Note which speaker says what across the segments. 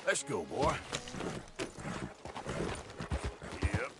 Speaker 1: Let's go, boy. Yep.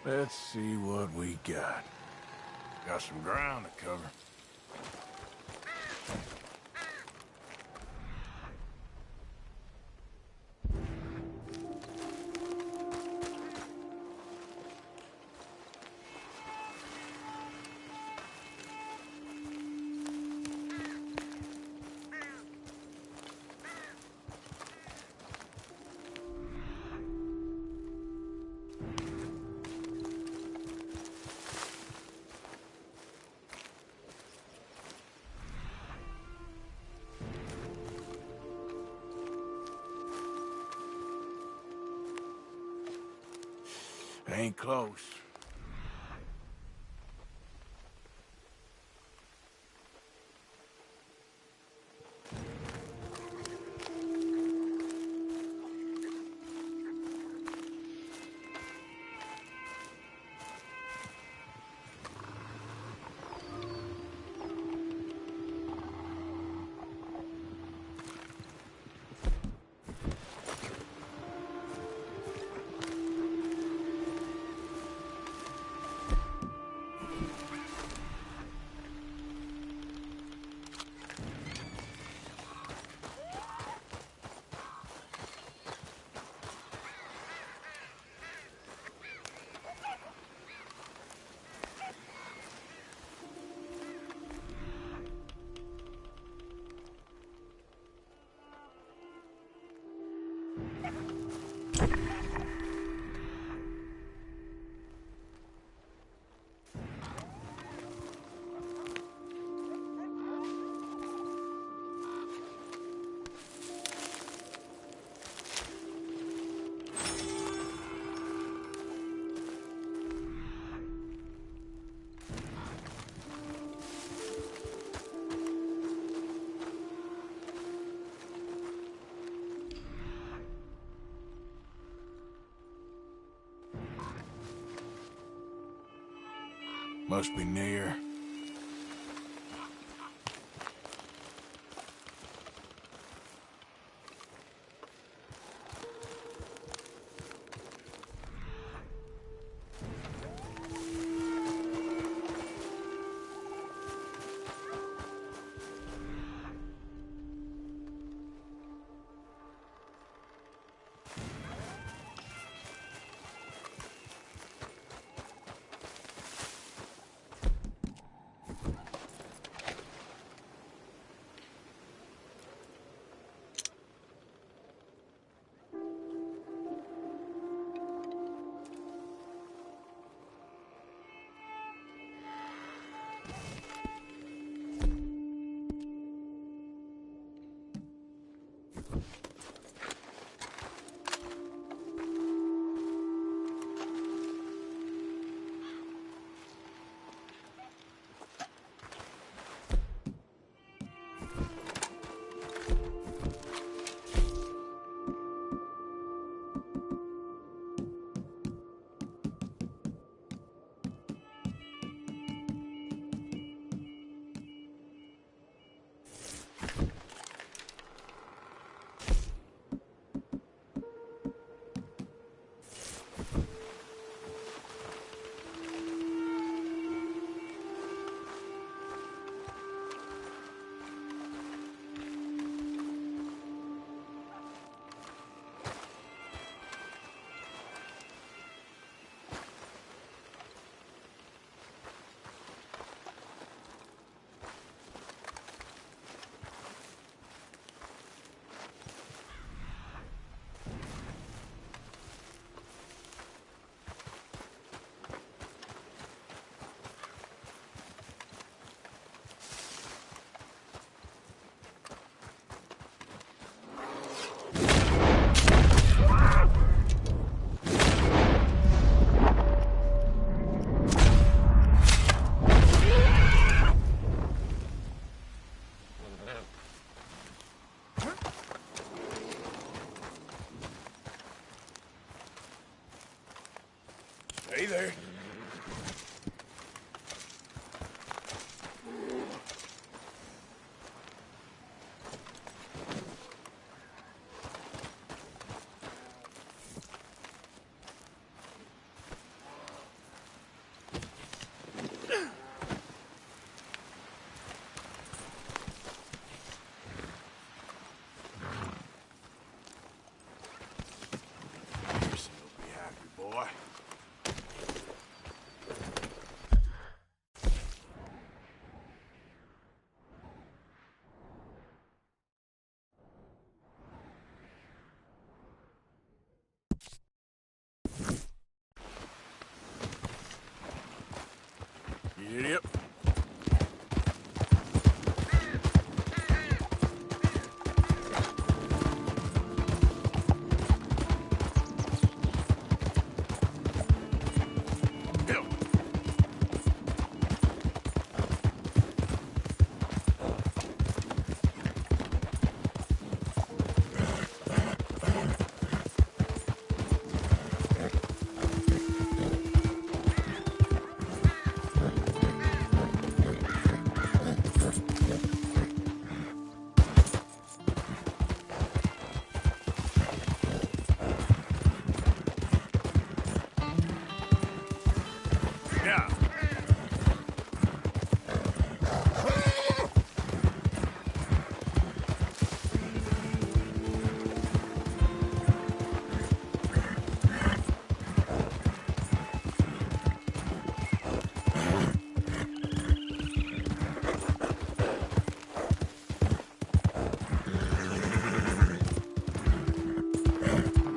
Speaker 1: Let's see what we got. Got some ground to cover. Ain't close. Must be near. Hey there. You'll be happy, boy. Yep.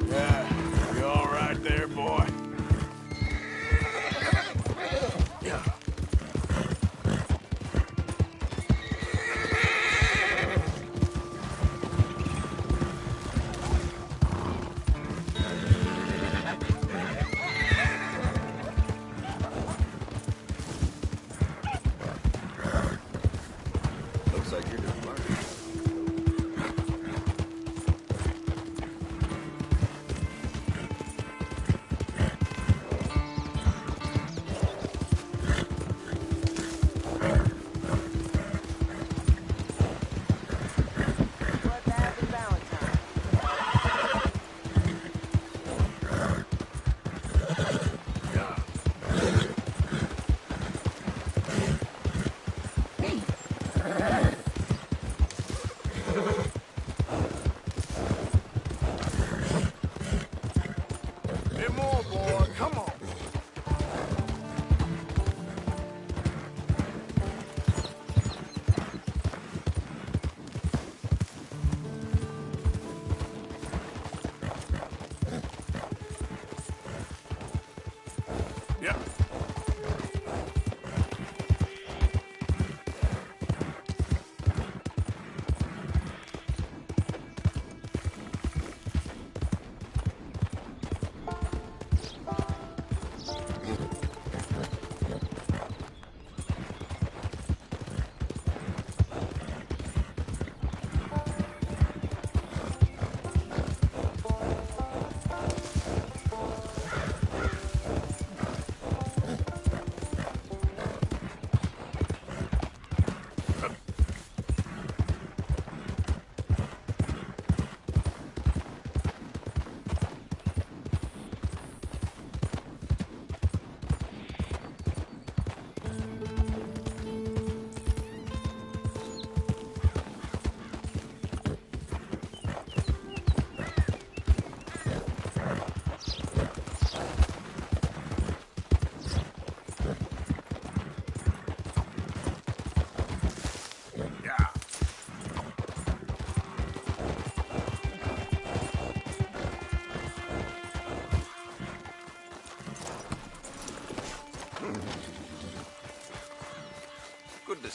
Speaker 1: Yeah. You all right there, boy? Yeah.
Speaker 2: Looks like you're just learning.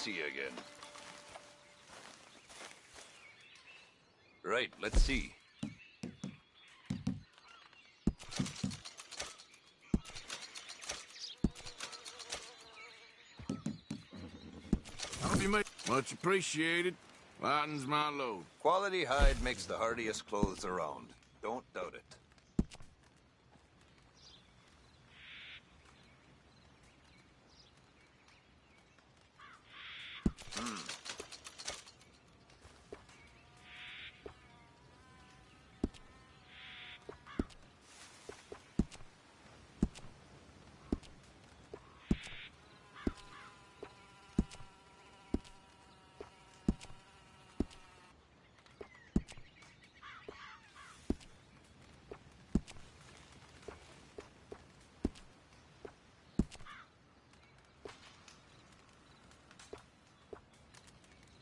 Speaker 2: see you again. Right, let's see.
Speaker 1: Hope you make much appreciated. Lightens my load.
Speaker 2: Quality hide makes the hardiest clothes around. Don't doubt it.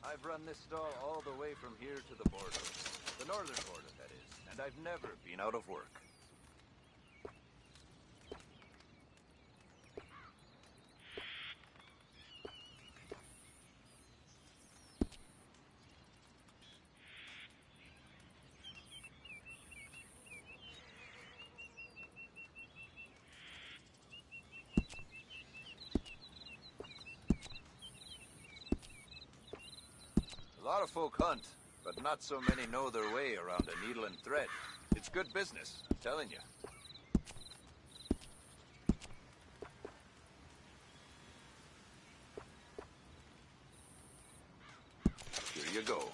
Speaker 2: I've run this stall all the way from here to the border. The northern border, that is. And I've never been out of work. A lot of folk hunt, but not so many know their way around a needle and thread. It's good business, I'm telling you. Here you go.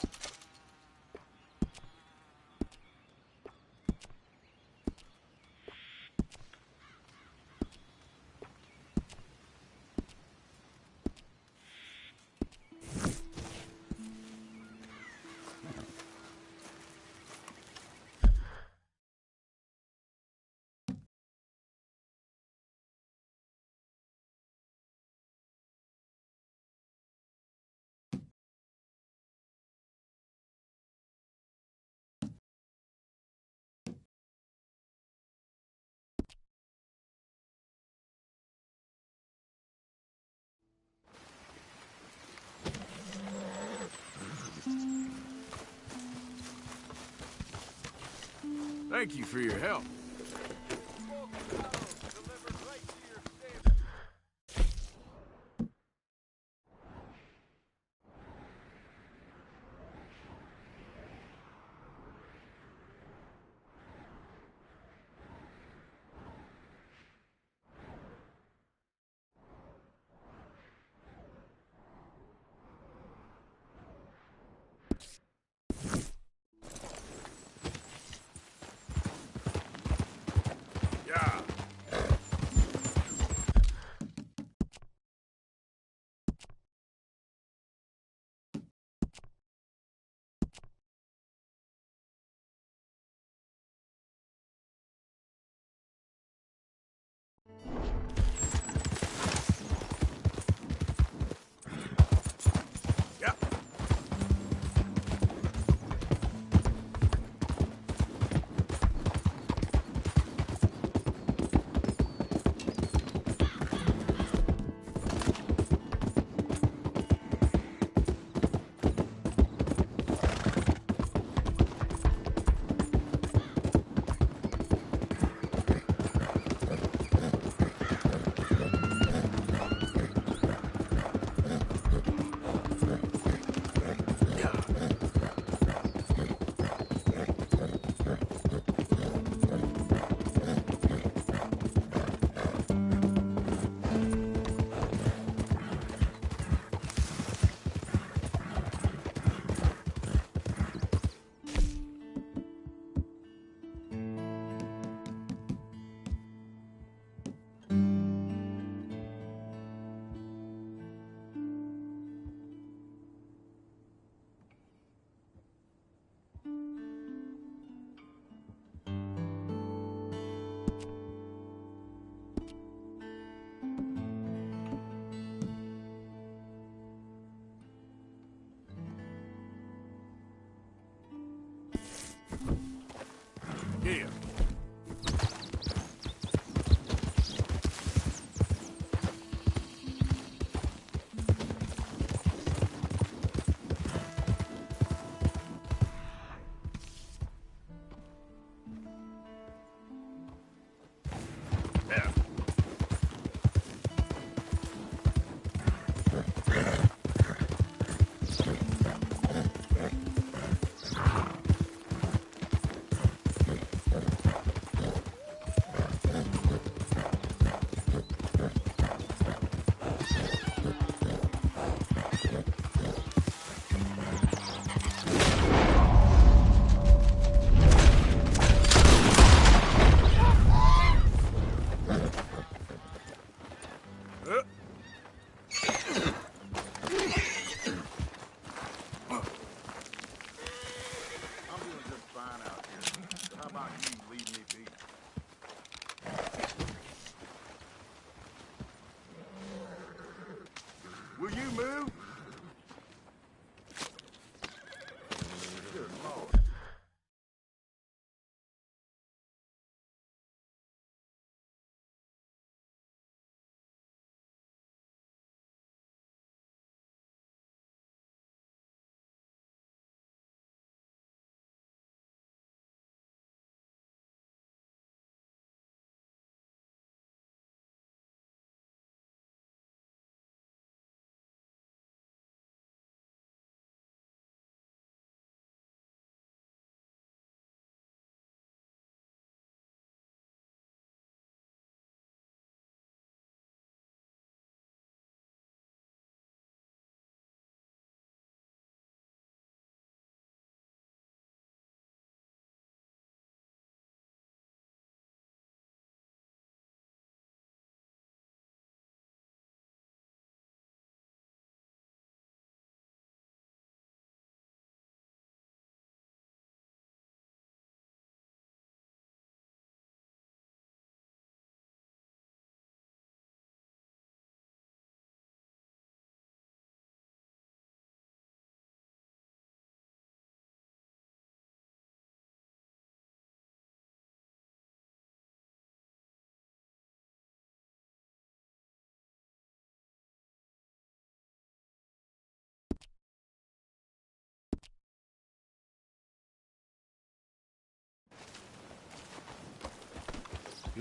Speaker 1: Thank you for your help.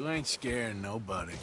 Speaker 1: You ain't scaring nobody.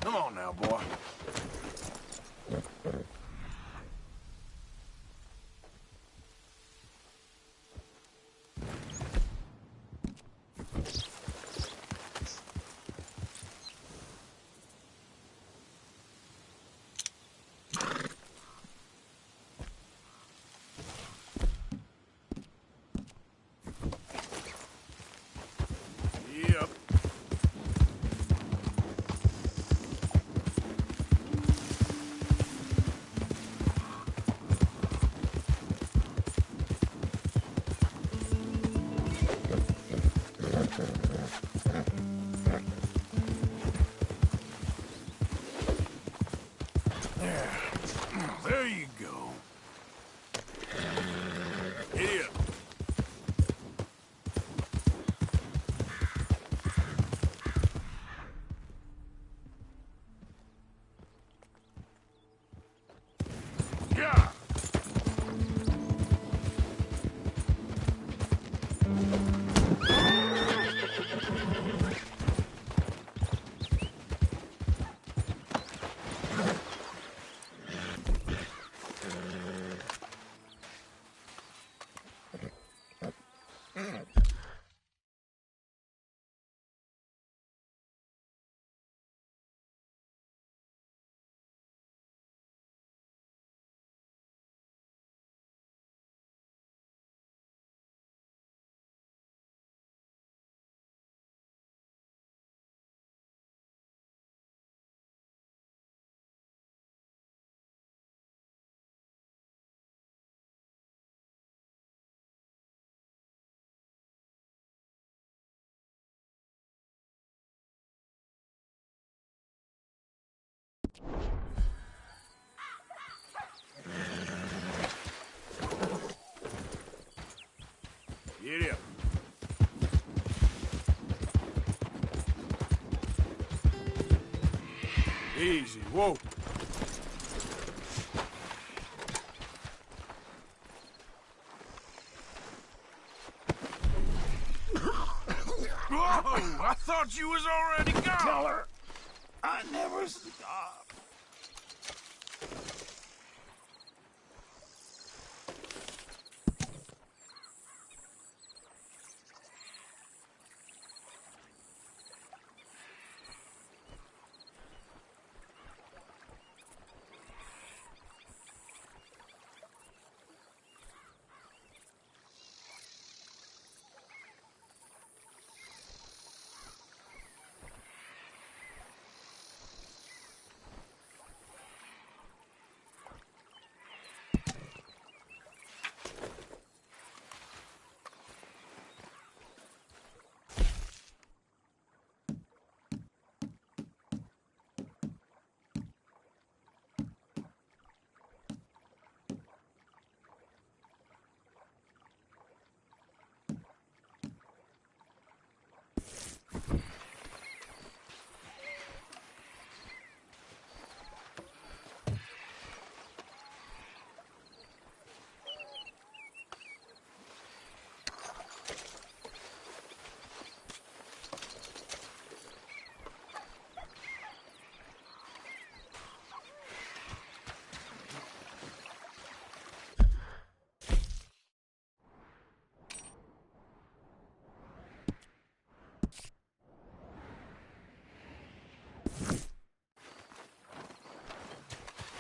Speaker 1: Come on now, boy. Yep. There you go. Here. Yeah. Get up. Easy, whoa. Whoa! I thought you was already gone.
Speaker 3: Tell her I never stop.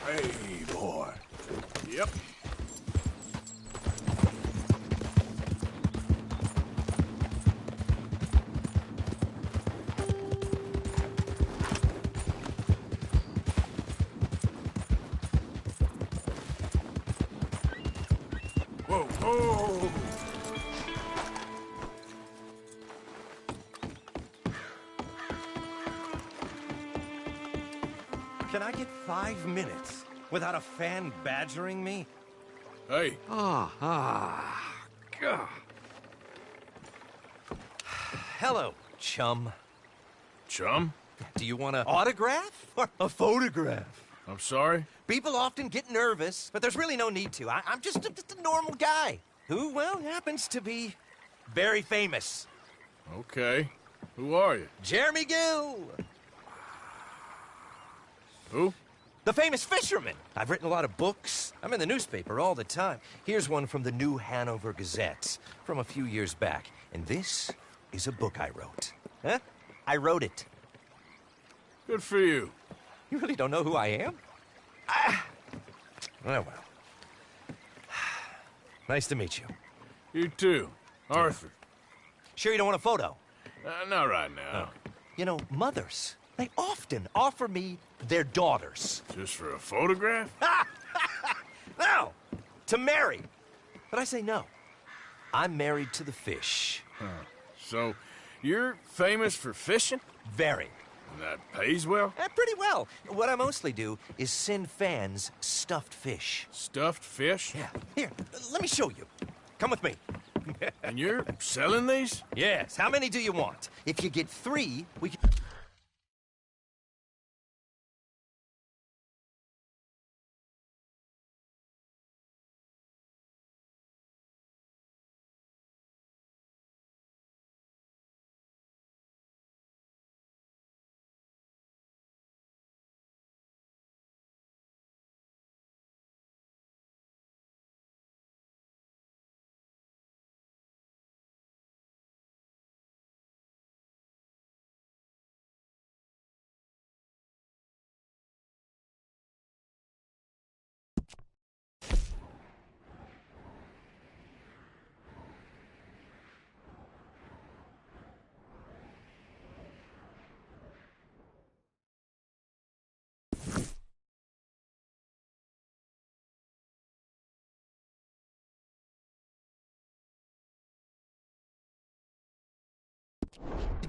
Speaker 1: Hey, boy. Yep. Whoa, whoa!
Speaker 4: Can I get 5 minutes without a fan badgering me?
Speaker 1: Hey.
Speaker 4: God. Hello, chum.
Speaker 1: Chum?
Speaker 4: Do you want an autograph or a photograph?
Speaker 1: I'm sorry?
Speaker 4: People often get nervous, but there's really no need to. I'm just a normal guy who, well, happens to be very famous.
Speaker 1: Okay. Who are you?
Speaker 4: Jeremy Gill,
Speaker 1: Who?
Speaker 4: the famous fisherman. I've written a lot of books. I'm in the newspaper all the time. Here's one from the New Hanover Gazette from a few years back. And this is a book I wrote. Huh? I wrote it.
Speaker 1: Good for you.
Speaker 4: You really don't know who I am? Oh, well. Nice to meet you.
Speaker 1: You too. Arthur.
Speaker 4: Sure you don't want a photo?
Speaker 1: Not right now.
Speaker 4: You know, mothers, they often offer me their daughters.
Speaker 1: Just for a photograph?
Speaker 4: No, to marry. But I say no. I'm married to the fish.
Speaker 1: So, you're famous for fishing?
Speaker 4: Very.
Speaker 1: And that pays well?
Speaker 4: Pretty well. What I mostly do is send fans stuffed fish.
Speaker 1: Stuffed fish?
Speaker 4: Yeah. Here, let me show you. Come with me.
Speaker 1: And you're selling these?
Speaker 4: Yes. How many do you want? If you get 3, we can...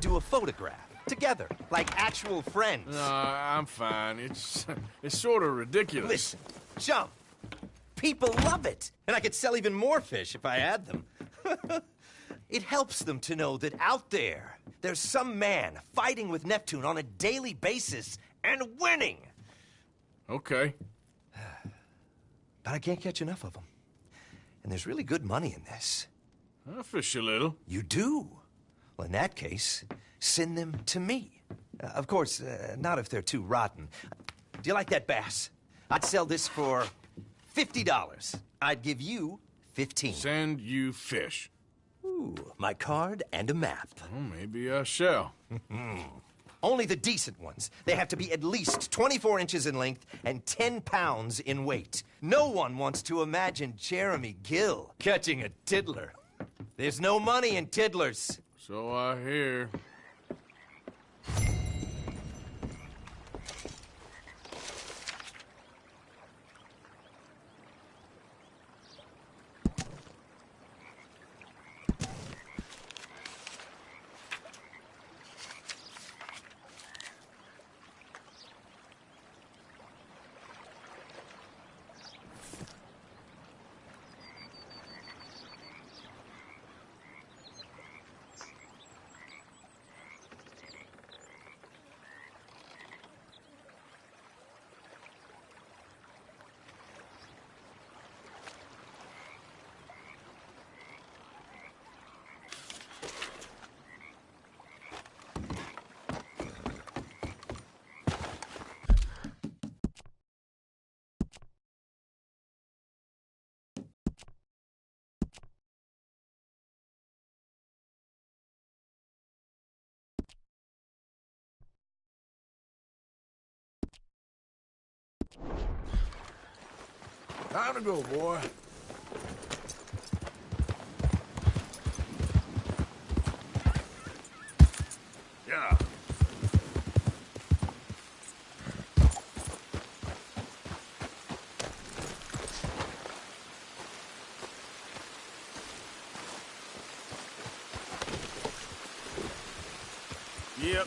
Speaker 4: do a photograph together, like actual friends.
Speaker 1: No, I'm fine. It's sort of ridiculous.
Speaker 4: Listen, chum, people love it. And I could sell even more fish if I had them. It helps them to know that out there, there's some man fighting with Neptune on a daily basis and winning.
Speaker 1: Okay.
Speaker 4: But I can't catch enough of them. And there's really good money in this.
Speaker 1: I'll fish a little.
Speaker 4: You do? Well, in that case, send them to me. Of course, not if they're too rotten. Do you like that bass? I'd sell this for $50. I'd give you 15.
Speaker 1: Send you fish.
Speaker 4: Ooh, my card and a map.
Speaker 1: Well, maybe I shall.
Speaker 4: Only the decent ones. They have to be at least 24 inches in length and 10 pounds in weight. No one wants to imagine Jeremy Gill catching a tiddler. There's no money in tiddlers.
Speaker 1: So I hear. Time to go, boy. Yeah. Yep.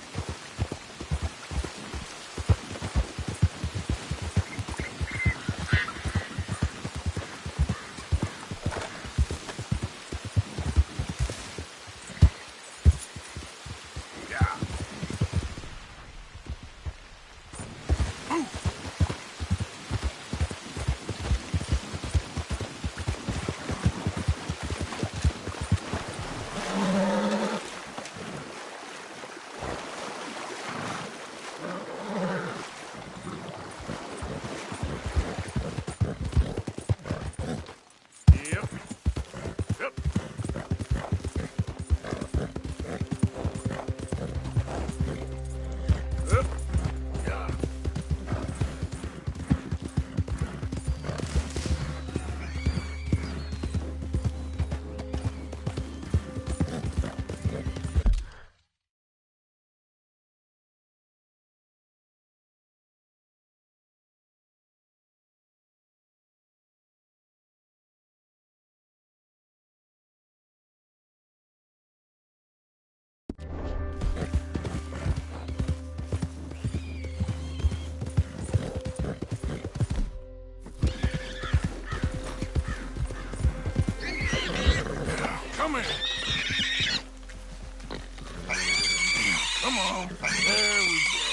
Speaker 1: Come here. Come on. There we go.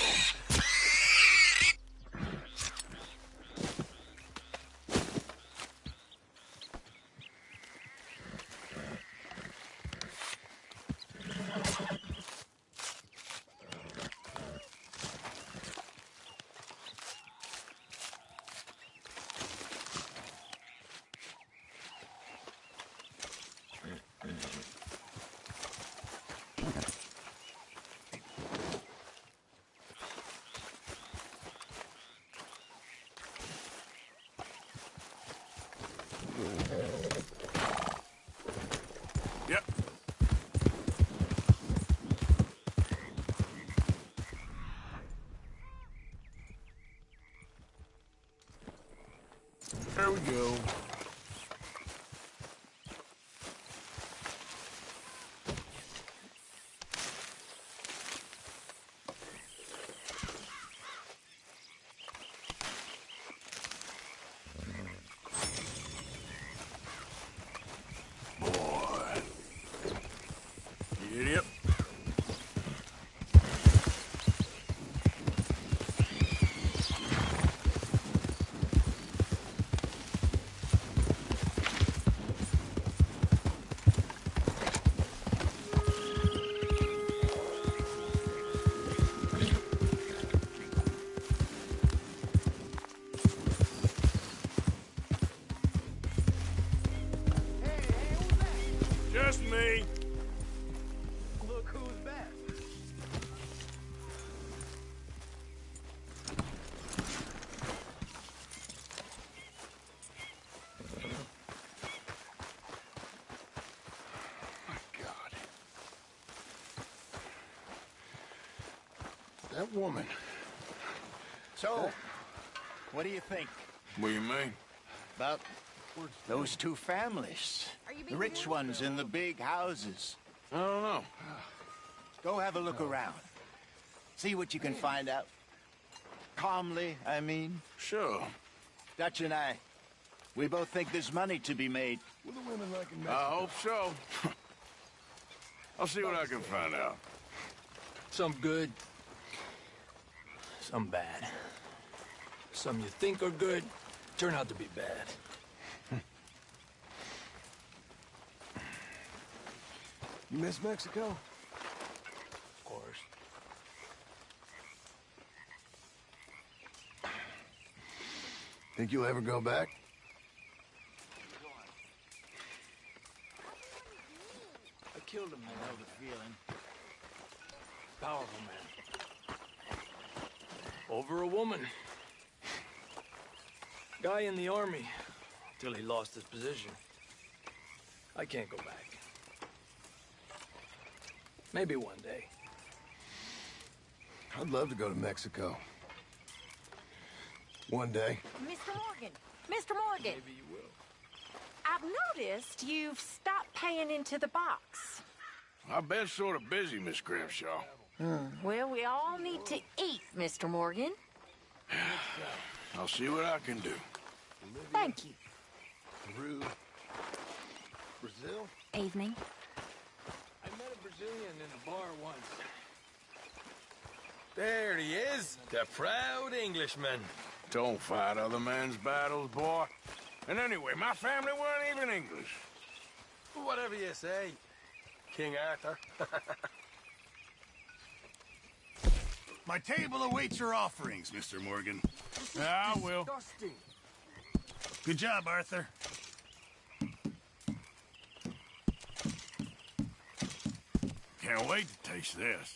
Speaker 1: Yep. There we go. Yep. Just me.
Speaker 3: Look who's back.
Speaker 1: My God. That woman.
Speaker 3: So, what do you think
Speaker 1: What do you mean?
Speaker 3: about those two families? The rich ones in the big houses.
Speaker 1: I don't know.
Speaker 3: Go have a look around. See what you can find out. Calmly, I mean.
Speaker 1: Sure.
Speaker 3: Dutch and I, we both think there's money to be made.
Speaker 1: What do women like in Mexico? I hope so. I'll see what I can find out.
Speaker 5: Some good, some bad. Some you think are good turn out to be bad.
Speaker 1: You miss Mexico?
Speaker 5: Of course.
Speaker 1: Think you'll ever go back?
Speaker 5: I killed him, man.
Speaker 3: I know the feeling.
Speaker 5: Powerful man. Over a woman. Guy in the army till he lost his position. I can't go back. Maybe one day.
Speaker 1: I'd love to go to Mexico. One day.
Speaker 6: Mr. Morgan! Mr. Morgan!
Speaker 5: Maybe you will.
Speaker 6: I've noticed you've stopped paying into the box.
Speaker 1: I've been sort of busy, Miss Grimshaw.
Speaker 6: Well, we all need to eat, Mr. Morgan.
Speaker 1: I'll see what I can do.
Speaker 6: Thank you.
Speaker 1: Peru. Brazil?
Speaker 6: Evening.
Speaker 5: I met a Brazilian in a bar once.
Speaker 4: There he is, the proud Englishman.
Speaker 1: Don't fight other men's battles, boy. And anyway, my family weren't even English.
Speaker 4: Whatever you say, King Arthur.
Speaker 3: My table awaits your offerings, Mr. Morgan.
Speaker 1: Yeah, I will.
Speaker 5: Disgusting.
Speaker 3: Good job, Arthur.
Speaker 1: Can't wait to taste this.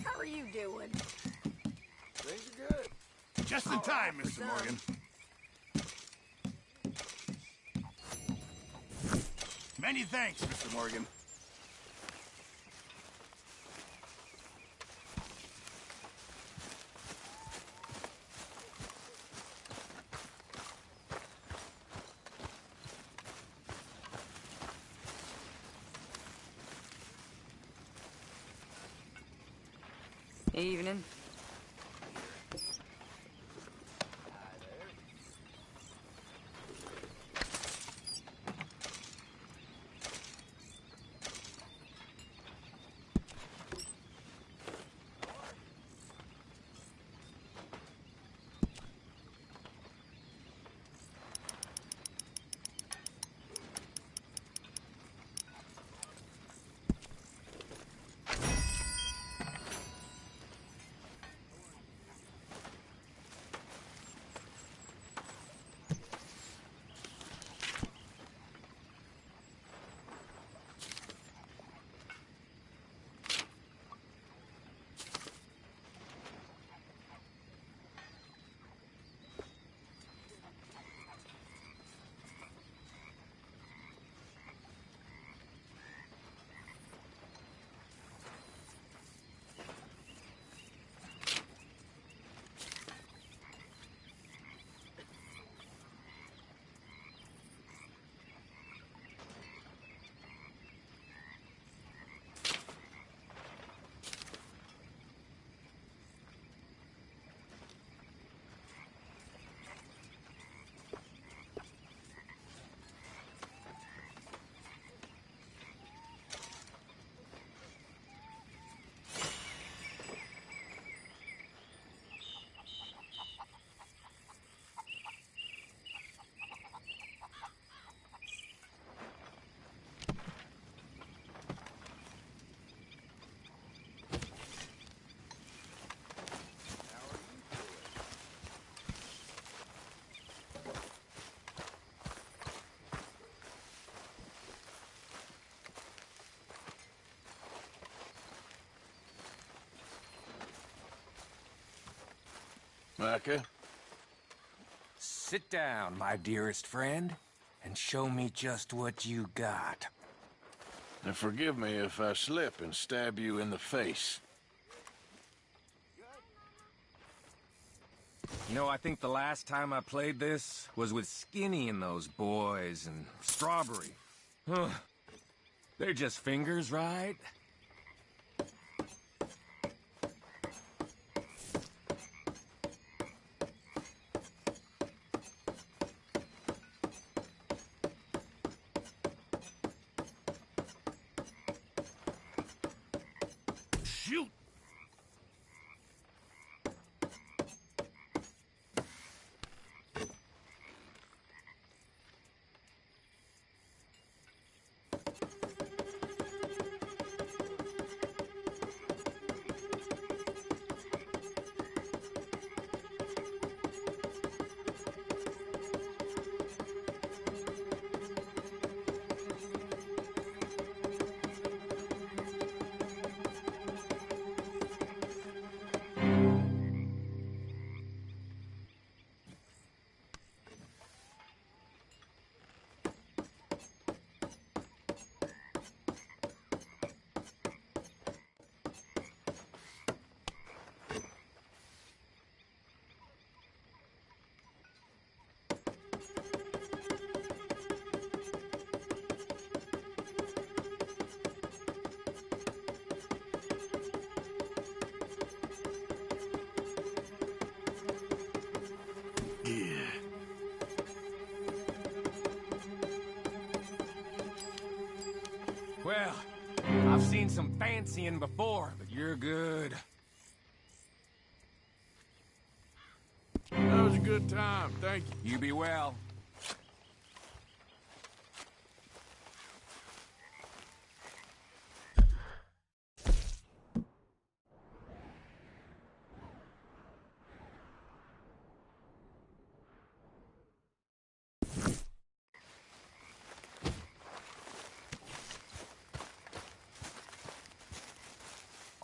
Speaker 6: How are you doing?
Speaker 5: Things are good.
Speaker 3: Just in time, Mr. Morgan. Many thanks, Mr. Morgan.
Speaker 6: Evening.
Speaker 1: Micah?
Speaker 7: Sit down, my dearest friend, and show me just what you got.
Speaker 1: And forgive me if I slip and stab you in the face.
Speaker 7: You know, I think the last time I played this was with Skinny and those boys and Strawberry. Huh. They're just fingers, right?
Speaker 1: Shoot!
Speaker 7: Well, I've seen some fancying before, but you're good.
Speaker 1: That was a good time, thank you.
Speaker 7: You be well.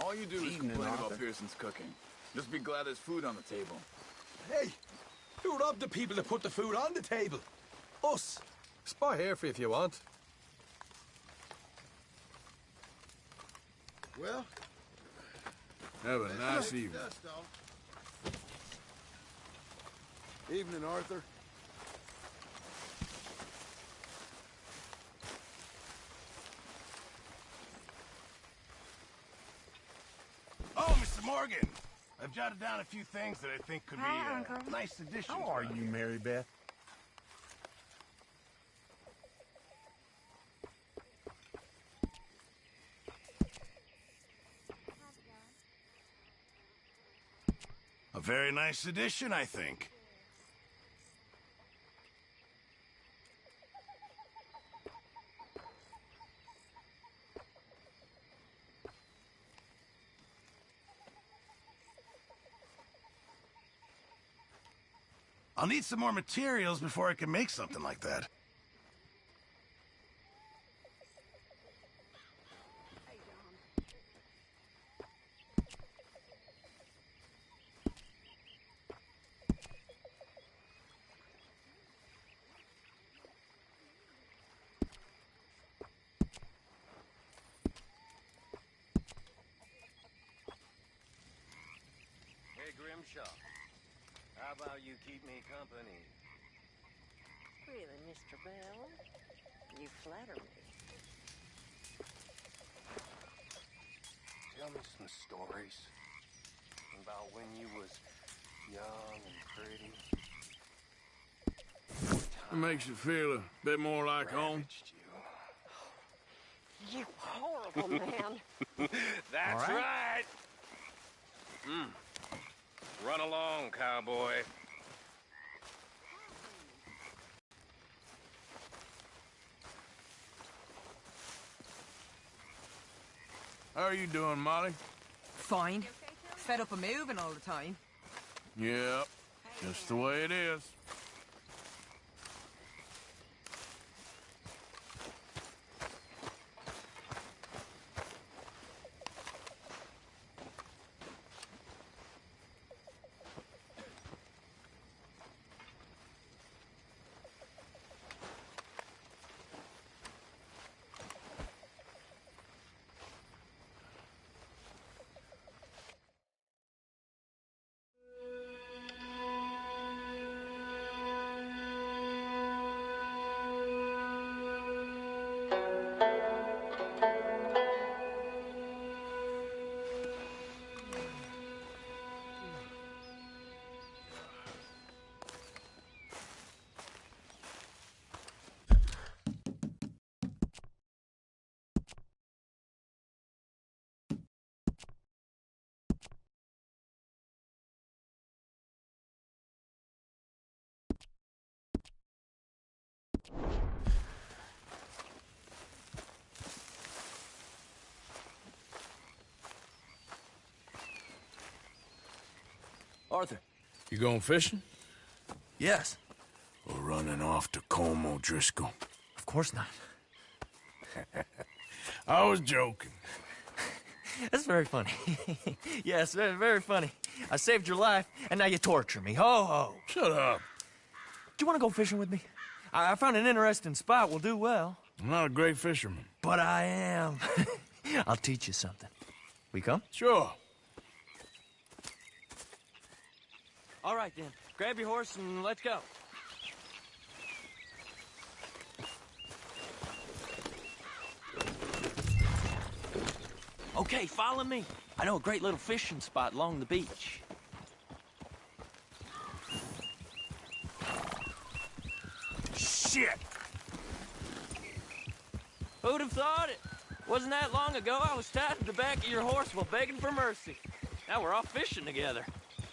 Speaker 8: All you do is complain about Pearson's cooking. Just be glad there's food on the table.
Speaker 5: Hey, who robbed the people that put the food on the table? Us. Spy here for you if you want.
Speaker 3: Well,
Speaker 1: Have a nice evening.
Speaker 8: Evening, Arthur.
Speaker 3: Oh, Mr. Morgan, I've jotted down a few things that I think could be
Speaker 6: Hi,
Speaker 3: a
Speaker 6: Uncle.
Speaker 3: nice addition.
Speaker 1: How are you, Mary Beth?
Speaker 3: A very nice addition, I think. I'll need some more materials before I can make something like that.
Speaker 2: Hey, Grimshaw. How about you keep me company?
Speaker 6: Really, Mr. Bell? You flatter me.
Speaker 2: Tell me some stories about when you was young and pretty.
Speaker 1: It makes you feel a bit more like home.
Speaker 2: Ravaged you.
Speaker 6: You horrible man.
Speaker 2: That's right. Run along, cowboy.
Speaker 1: How are you doing, Molly?
Speaker 9: Fine. Fed up of moving all the time.
Speaker 1: Yep, just the way it is.
Speaker 5: Arthur.
Speaker 1: You going fishing?
Speaker 5: Yes.
Speaker 1: Or running off to Colm O'Driscoll?
Speaker 5: Of course not.
Speaker 1: I was joking.
Speaker 10: That's very funny. Yes, very, very funny. I saved your life, and now you torture me. Ho, ho.
Speaker 1: Shut up.
Speaker 10: Do you want to go fishing with me? I found an interesting spot. We'll do well.
Speaker 1: I'm not a great fisherman.
Speaker 10: But I am. I'll teach you something. We come?
Speaker 1: Sure.
Speaker 10: All right, then. Grab your horse and let's go. Okay, follow me. I know a great little fishing spot along the beach.
Speaker 1: Shit!
Speaker 10: Who'd have thought it? Wasn't that long ago I was tied to the back of your horse while begging for mercy. Now we're off fishing together.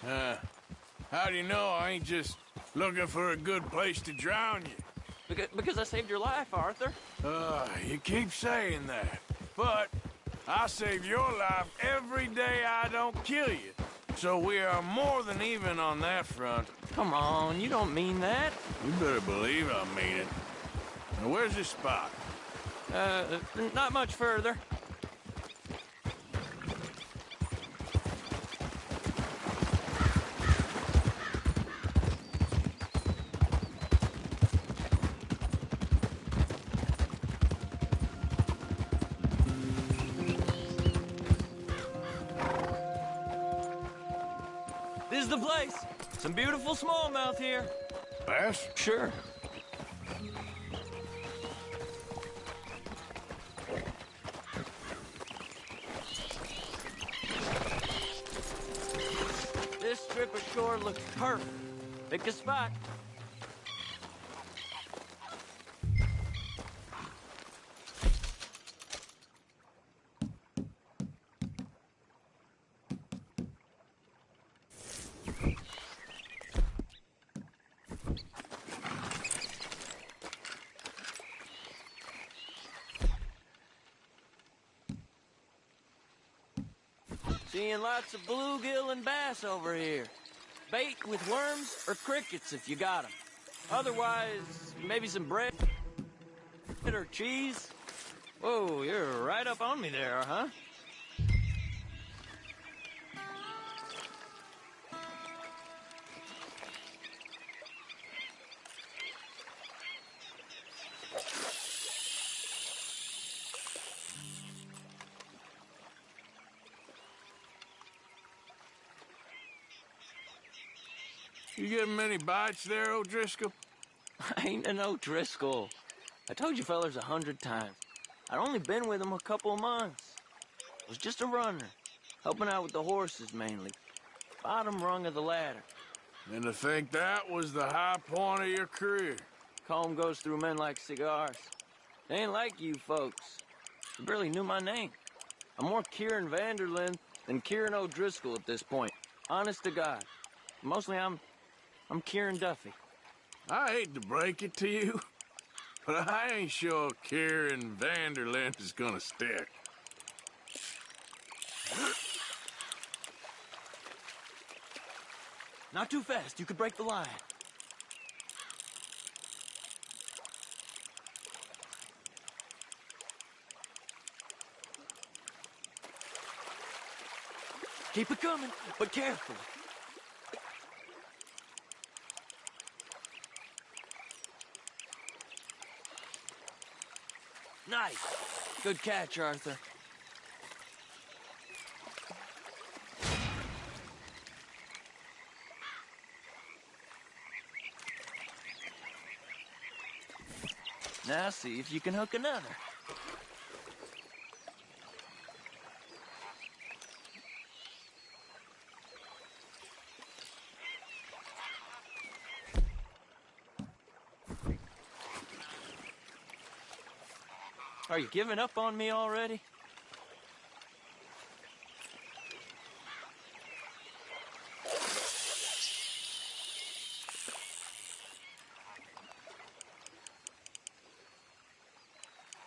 Speaker 1: How do you know I ain't just looking for a good place to drown you?
Speaker 10: Because I saved your life, Arthur.
Speaker 1: You keep saying that. But I save your life every day I don't kill you. So we are more than even on that front.
Speaker 10: Come on, you don't mean that.
Speaker 1: You better believe I mean it. Now, where's this spot?
Speaker 10: Not much further. This is the place. Some beautiful smallmouth here.
Speaker 1: Bass?
Speaker 10: Sure. This strip of shore looks perfect. Pick a spot. Seeing lots of bluegill and bass over here. Bait with worms or crickets if you got them. Otherwise, maybe some bread or cheese. Whoa, you're right up on me there, huh?
Speaker 1: You getting many bites there, O'Driscoll?
Speaker 10: I ain't an O'Driscoll. I told you fellers 100 times. I'd only been with him a couple of months. I was just a runner, helping out with the horses mainly. Bottom rung of the ladder.
Speaker 1: And to think that was the high point of your career.
Speaker 10: Comb goes through men like cigars. They ain't like you folks. You barely knew my name. I'm more Kieran Vanderlyn than Kieran O'Driscoll at this point. Honest to God. Mostly I'm Kieran Duffy.
Speaker 1: I hate to break it to you, but I ain't sure Kieran Vanderlyn is gonna stick.
Speaker 10: Not too fast, you could break the line. Keep it coming, but carefully. Nice. Good catch, Arthur. Now see if you can hook another. Are you giving up on me already?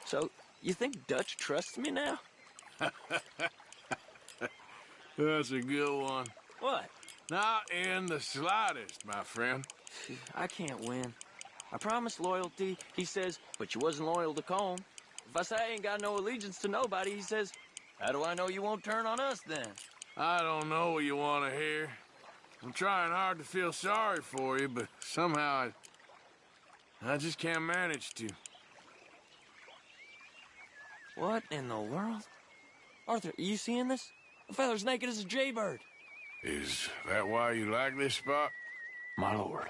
Speaker 10: So, you think Dutch trusts me now?
Speaker 1: That's a good one.
Speaker 10: What?
Speaker 1: Not in the slightest, my friend.
Speaker 10: I can't win. I promised loyalty, he says, but you wasn't loyal to Comb. If I say I ain't got no allegiance to nobody, he says, how do I know you won't turn on us then?
Speaker 1: I don't know what you want to hear. I'm trying hard to feel sorry for you, but somehow I just can't manage to.
Speaker 10: What in the world? Arthur, are you seeing this? The feather's naked as a jaybird.
Speaker 1: Is that why you like this spot?
Speaker 10: My lord,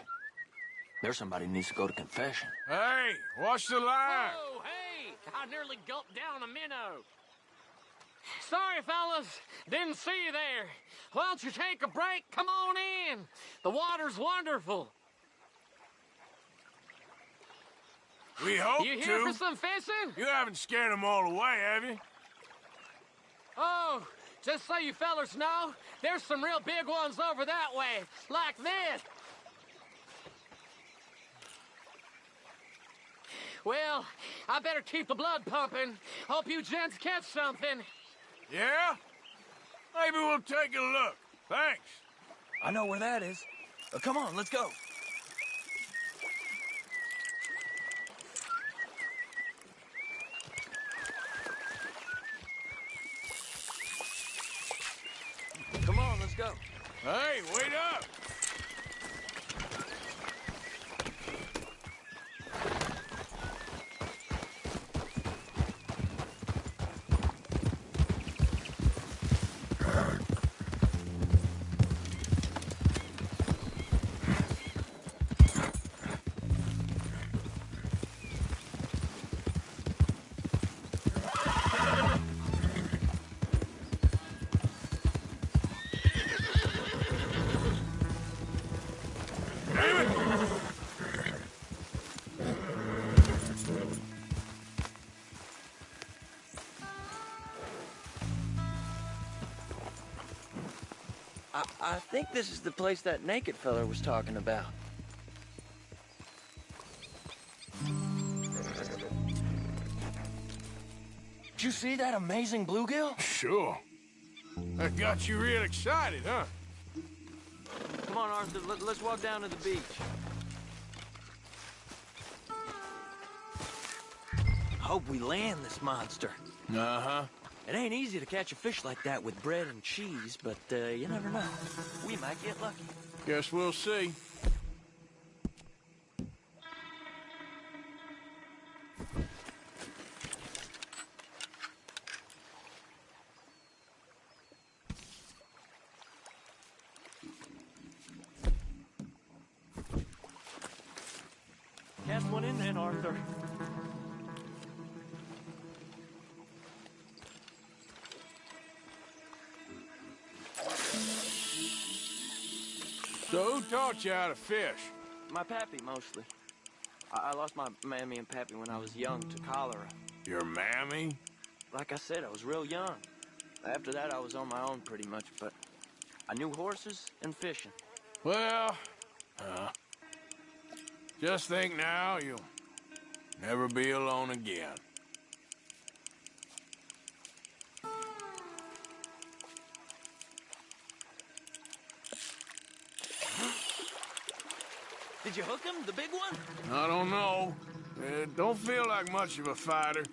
Speaker 10: there's somebody who needs to go to confession.
Speaker 1: Hey, watch the line!
Speaker 11: Whoa, hey! I nearly gulped down a minnow. Sorry, fellas. Didn't see you there. Why don't you take a break? Come on in. The water's wonderful.
Speaker 1: We hope
Speaker 11: You here
Speaker 1: to.
Speaker 11: for some fishing?
Speaker 1: You haven't scared them all away, have you?
Speaker 11: Oh, just so you fellers know, there's some real big ones over that way, like this. Well, I better keep the blood pumping. Hope you gents catch something.
Speaker 1: Yeah? Maybe we'll take a look. Thanks.
Speaker 10: I know where that is. Come on, let's go. Come on, let's go.
Speaker 1: Hey, wait up!
Speaker 10: I think this is the place that naked fella was talking about. Did you see that amazing bluegill?
Speaker 1: Sure. That got you real excited, huh?
Speaker 10: Come on, Arthur, let's walk down to the beach. Hope we land this monster.
Speaker 1: Uh-huh.
Speaker 10: It ain't easy to catch a fish like that with bread and cheese, but you never know. We might get lucky.
Speaker 1: Guess we'll see.
Speaker 10: Cast one in then, Arthur.
Speaker 1: So who taught you how to fish?
Speaker 10: My pappy, mostly. I lost my mammy and pappy when I was young to cholera.
Speaker 1: Your mammy?
Speaker 10: Like I said, I was real young. After that, I was on my own pretty much, but I knew horses and fishing.
Speaker 1: Well, just think now, you'll never be alone again.
Speaker 10: Did you hook him, the big one?
Speaker 1: I don't know. Don't feel like much of a fighter.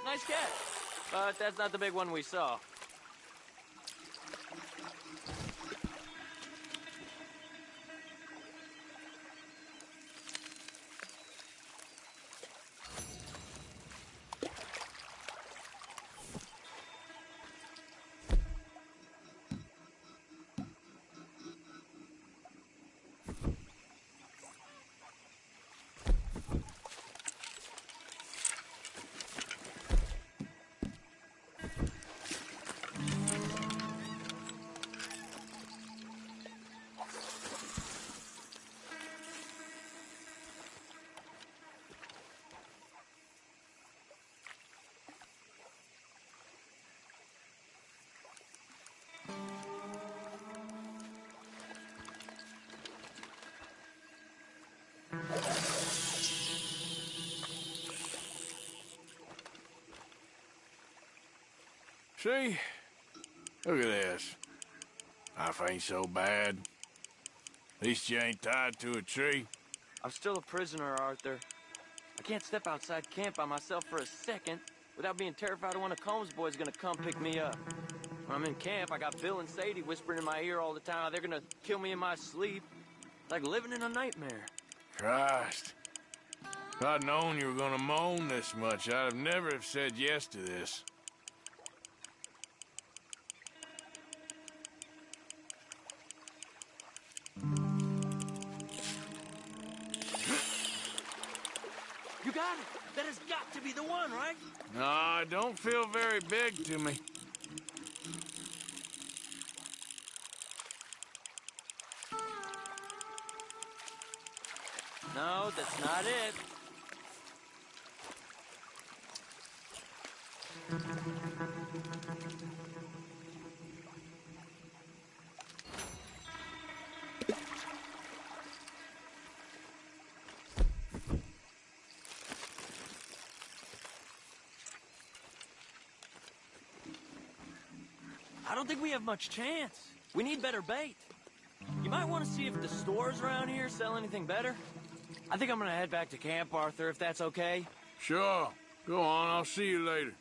Speaker 10: Nice catch. But that's not the big one we saw.
Speaker 1: See? Look at this. Life ain't so bad. At least you ain't tied to a tree.
Speaker 10: I'm still a prisoner, Arthur. I can't step outside camp by myself for a second without being terrified of one of Combs' boys gonna come pick me up. When I'm in camp, I got Bill and Sadie whispering in my ear all the time how they're gonna kill me in my sleep. Like living in a nightmare.
Speaker 1: Christ. If I'd known you were gonna moan this much, I'd have never have said yes to this.
Speaker 10: You got it! That has got to be the one, right?
Speaker 1: No, it don't feel very big to me.
Speaker 10: No, that's not it. I don't think we have much chance. We need better bait. You might want to see if the stores around here sell anything better. I think I'm gonna head back to camp, Arthur, if that's okay.
Speaker 1: Sure. Go on, I'll see you later.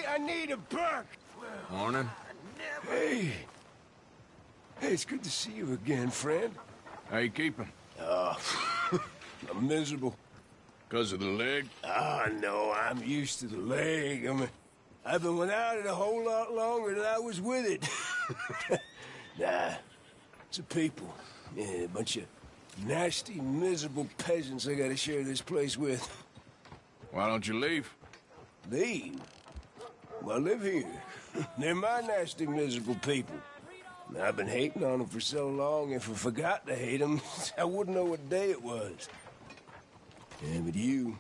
Speaker 12: I need a buck.
Speaker 1: Morning.
Speaker 12: Hey. Hey, it's good to see you again, friend.
Speaker 1: How you keeping?
Speaker 12: I'm miserable.
Speaker 1: 'Cause of the leg?
Speaker 12: Ah, no, I'm used to the leg. I mean, I've been without it a whole lot longer than I was with it. Nah, it's the people. Yeah, a bunch of Nasty, miserable peasants I gotta share this place with.
Speaker 1: Why don't you leave?
Speaker 12: Leave? Well, I live here. They're my nasty, miserable people. I've been hating on them for so long, if I forgot to hate them, I wouldn't know what day it was. Yeah, but you...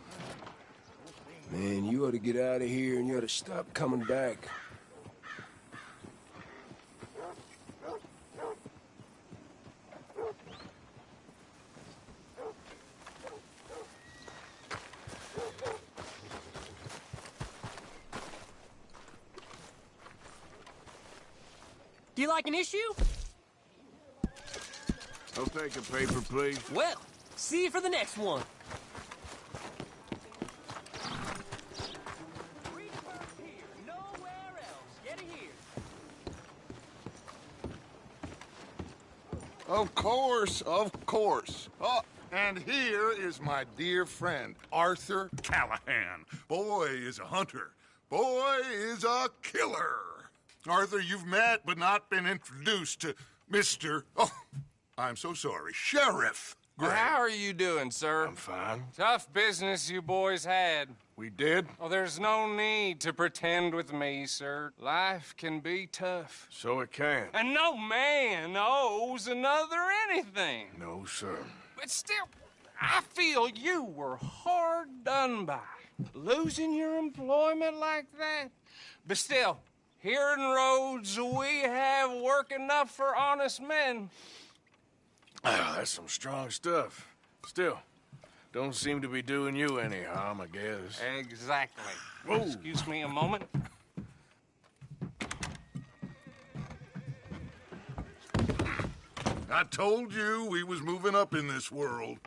Speaker 12: Man, you ought to get out of here and you ought to stop coming back.
Speaker 11: Do you like an issue?
Speaker 1: I'll take a paper, please.
Speaker 11: Well, see you for the next one.
Speaker 13: Of course, of course. Oh, and here is my dear friend, Arthur Callahan. Boy is a hunter. Boy is a killer. Arthur, you've met but not been introduced to Mr. Oh, I'm so sorry, Sheriff Gray.
Speaker 14: How are you doing, sir?
Speaker 1: I'm fine.
Speaker 14: Tough business you boys had.
Speaker 1: We did?
Speaker 14: Oh, there's no need to pretend with me, sir. Life can be tough.
Speaker 1: So it can.
Speaker 14: And no man owes another anything.
Speaker 1: No, sir.
Speaker 14: But still, I feel you were hard done by. Losing your employment like that. But still, here in Rhodes, we have work enough for honest men.
Speaker 1: Oh, that's some strong stuff. Still, don't seem to be doing you any harm, I guess.
Speaker 14: Exactly.
Speaker 1: Whoa.
Speaker 14: Excuse me a moment.
Speaker 13: I told you we was moving up in this world.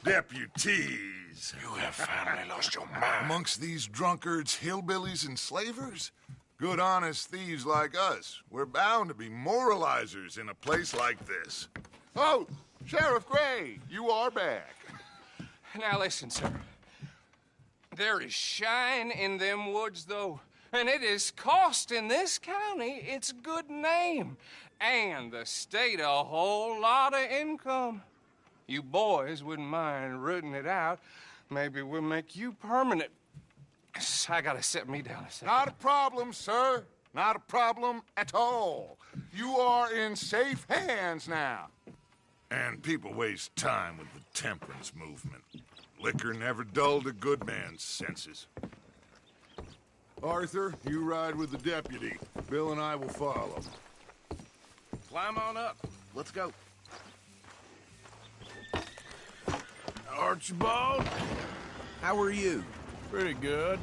Speaker 13: Deputies.
Speaker 1: You have finally lost your mind.
Speaker 13: Amongst these drunkards, hillbillies, and slavers? Good, honest thieves like us. We're bound to be moralizers in a place like this. Oh, Sheriff Gray, you are back.
Speaker 14: Now listen, sir. There is shine in them woods, though, and it is costing this county its good name and the state a whole lot of income. You boys wouldn't mind rooting it out. Maybe we'll make you permanent. I gotta sit me down a second.
Speaker 13: Not a problem, sir. Not a problem at all. You are in safe hands now. And people waste time with the temperance movement. Liquor never dulled a good man's senses. Arthur, you ride with the deputy. Bill and I will follow.
Speaker 4: Climb on up. Let's go.
Speaker 1: Archibald?
Speaker 3: How are you?
Speaker 1: Pretty good.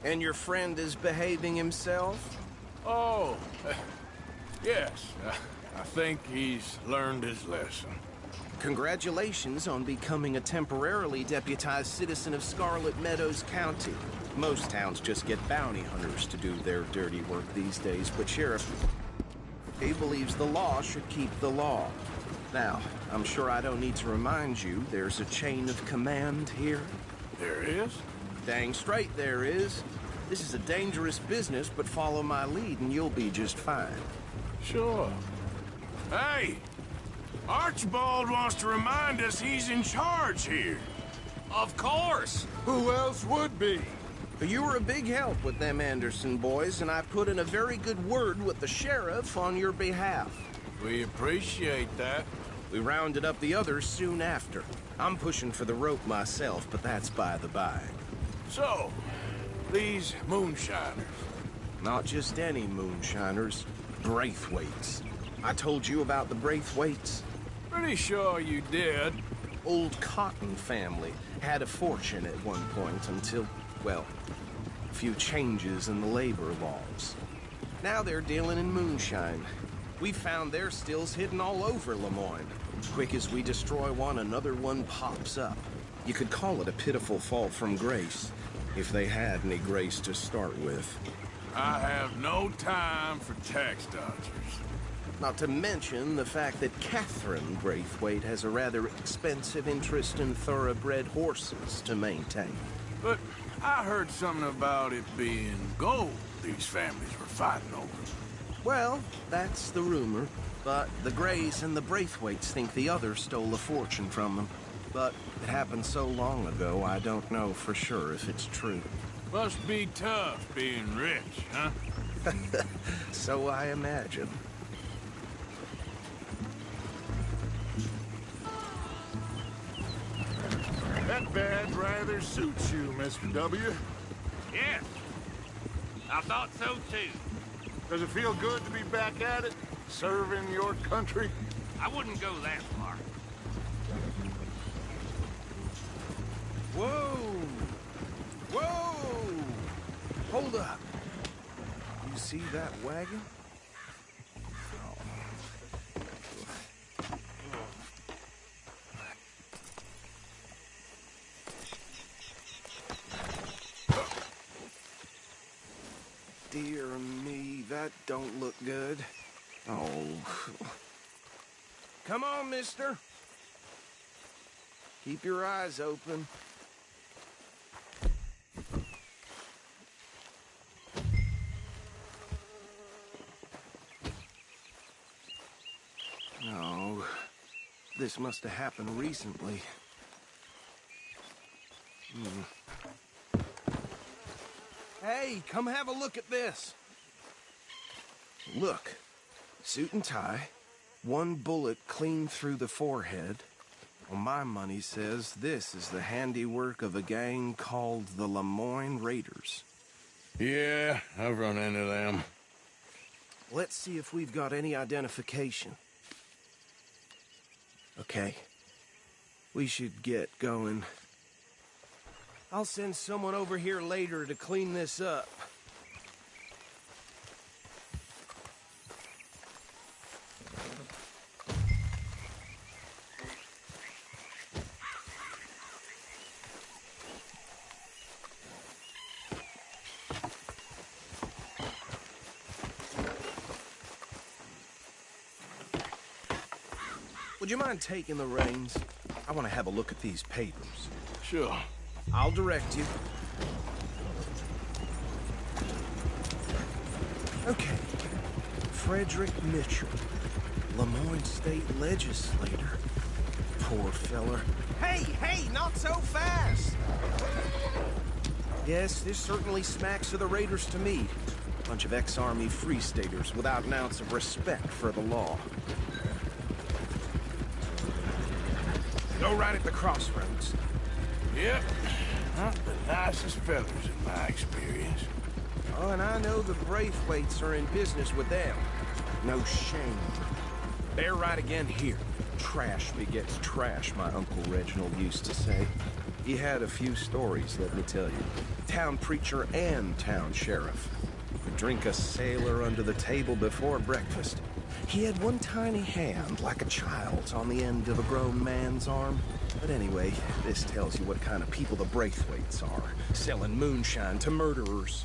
Speaker 3: And your friend is behaving himself?
Speaker 1: Oh, yes. I think he's learned his lesson.
Speaker 3: Congratulations on becoming a temporarily deputized citizen of Scarlet Meadows County. Most towns just get bounty hunters to do their dirty work these days, but Sheriff, he believes the law should keep the law. Now, I'm sure I don't need to remind you, there's a chain of command here.
Speaker 1: There is?
Speaker 3: Dang straight there is. This is a dangerous business, but follow my lead and you'll be just fine.
Speaker 1: Sure. Hey! Archibald wants to remind us he's in charge here.
Speaker 14: Of course!
Speaker 13: Who else would be?
Speaker 3: You were a big help with them Anderson boys, and I put in a very good word with the sheriff on your behalf.
Speaker 1: We appreciate that.
Speaker 3: We rounded up the others soon after. I'm pushing for the rope myself, but that's by the by.
Speaker 1: So, these moonshiners.
Speaker 3: Not just any moonshiners, Braithwaites. I told you about the Braithwaites?
Speaker 1: Pretty sure you did.
Speaker 3: Old Cotton family had a fortune at one point until, well, a few changes in the labor laws. Now they're dealing in moonshine. We found their stills hidden all over Lemoyne. Quick as we destroy one, another one pops up. You could call it a pitiful fall from grace, if they had any grace to start with.
Speaker 1: I have no time for tax dodgers.
Speaker 3: Not to mention the fact that Catherine Braithwaite has a rather expensive interest in thoroughbred horses to maintain.
Speaker 1: But I heard something about it being gold these families were fighting over.
Speaker 3: Well, that's the rumor. But the Greys and the Braithwaites think the others stole a fortune from them. But it happened so long ago, I don't know for sure if it's true.
Speaker 1: Must be tough being rich, huh?
Speaker 3: So I imagine.
Speaker 13: That badge rather suits you, Mr. W.
Speaker 11: Yes. I thought so, too.
Speaker 13: Does it feel good to be back at it, serving your country?
Speaker 11: I wouldn't go that far.
Speaker 3: Whoa! Whoa! Hold up. You see that wagon? Dear me, that don't look good. Oh. Come on, mister. Keep your eyes open. No. This must have happened recently. Hey, come have a look at this. Look. Suit and tie. One bullet clean through the forehead. Well, my money says this is the handiwork of a gang called the Lemoyne Raiders.
Speaker 1: Yeah, I've run into them.
Speaker 3: Let's see if we've got any identification. Okay. We should get going. I'll send someone over here later to clean this up. Would you mind taking the reins? I want to have a look at these papers.
Speaker 1: Sure.
Speaker 3: I'll direct you. Okay. Frederick Mitchell, Lemoyne State Legislator. Poor feller. Hey, not so fast! Yes, this certainly smacks of the Raiders to me. Bunch of ex-Army Free Staters without an ounce of respect for the law. Go right at the crossroads.
Speaker 1: Yep. Not the nicest fellas in my experience.
Speaker 3: Oh, and I know the Braithwaites are in business with them. No shame. They're right again here. Trash begets trash, my Uncle Reginald used to say. He had a few stories, let me tell you. Town preacher and town sheriff. Could drink a sailor under the table before breakfast. He had one tiny hand, like a child's, on the end of a grown man's arm. But anyway, this tells you what kind of people the Braithwaites are. Selling moonshine to murderers.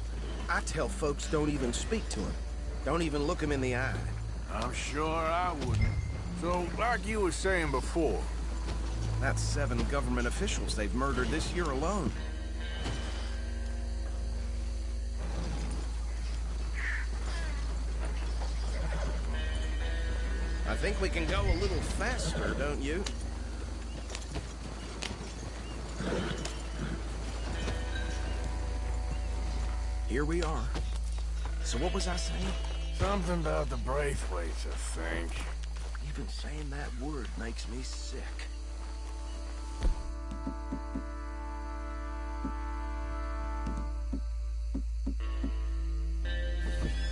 Speaker 3: I tell folks don't even speak to him. Don't even look him in the eye.
Speaker 1: I'm sure I wouldn't. So, like you were saying before...
Speaker 3: That's 7 government officials they've murdered this year alone. I think we can go a little faster, don't you? Here we are. So what was I saying?
Speaker 1: Something about the Braithwaites, I think.
Speaker 3: Even saying that word makes me sick.